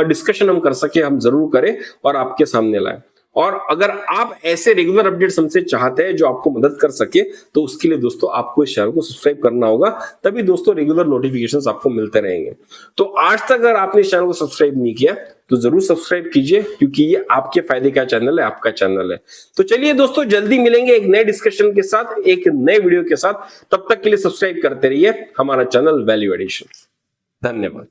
डिस्कशन हम कर सके हम जरूर करें और आपके सामने लाएं। और अगर आप ऐसे रेगुलर अपडेट्स हमसे चाहते हैं जो आपको मदद कर सके, तो उसके लिए दोस्तों आपको इस चैनल को सब्सक्राइब करना होगा, तभी दोस्तों रेगुलर नोटिफिकेशंस आपको मिलते रहेंगे। तो आज तक अगर आपने इस चैनल को सब्सक्राइब नहीं किया तो जरूर सब्सक्राइब कीजिए, क्योंकि ये आपके फायदे का चैनल है, आपका चैनल है। तो चलिए दोस्तों जल्दी मिलेंगे एक नए डिस्कशन के साथ, एक नए वीडियो के साथ। तब तक के लिए सब्सक्राइब करते रहिए हमारा चैनल वैल्यू एडिशन। धन्यवाद।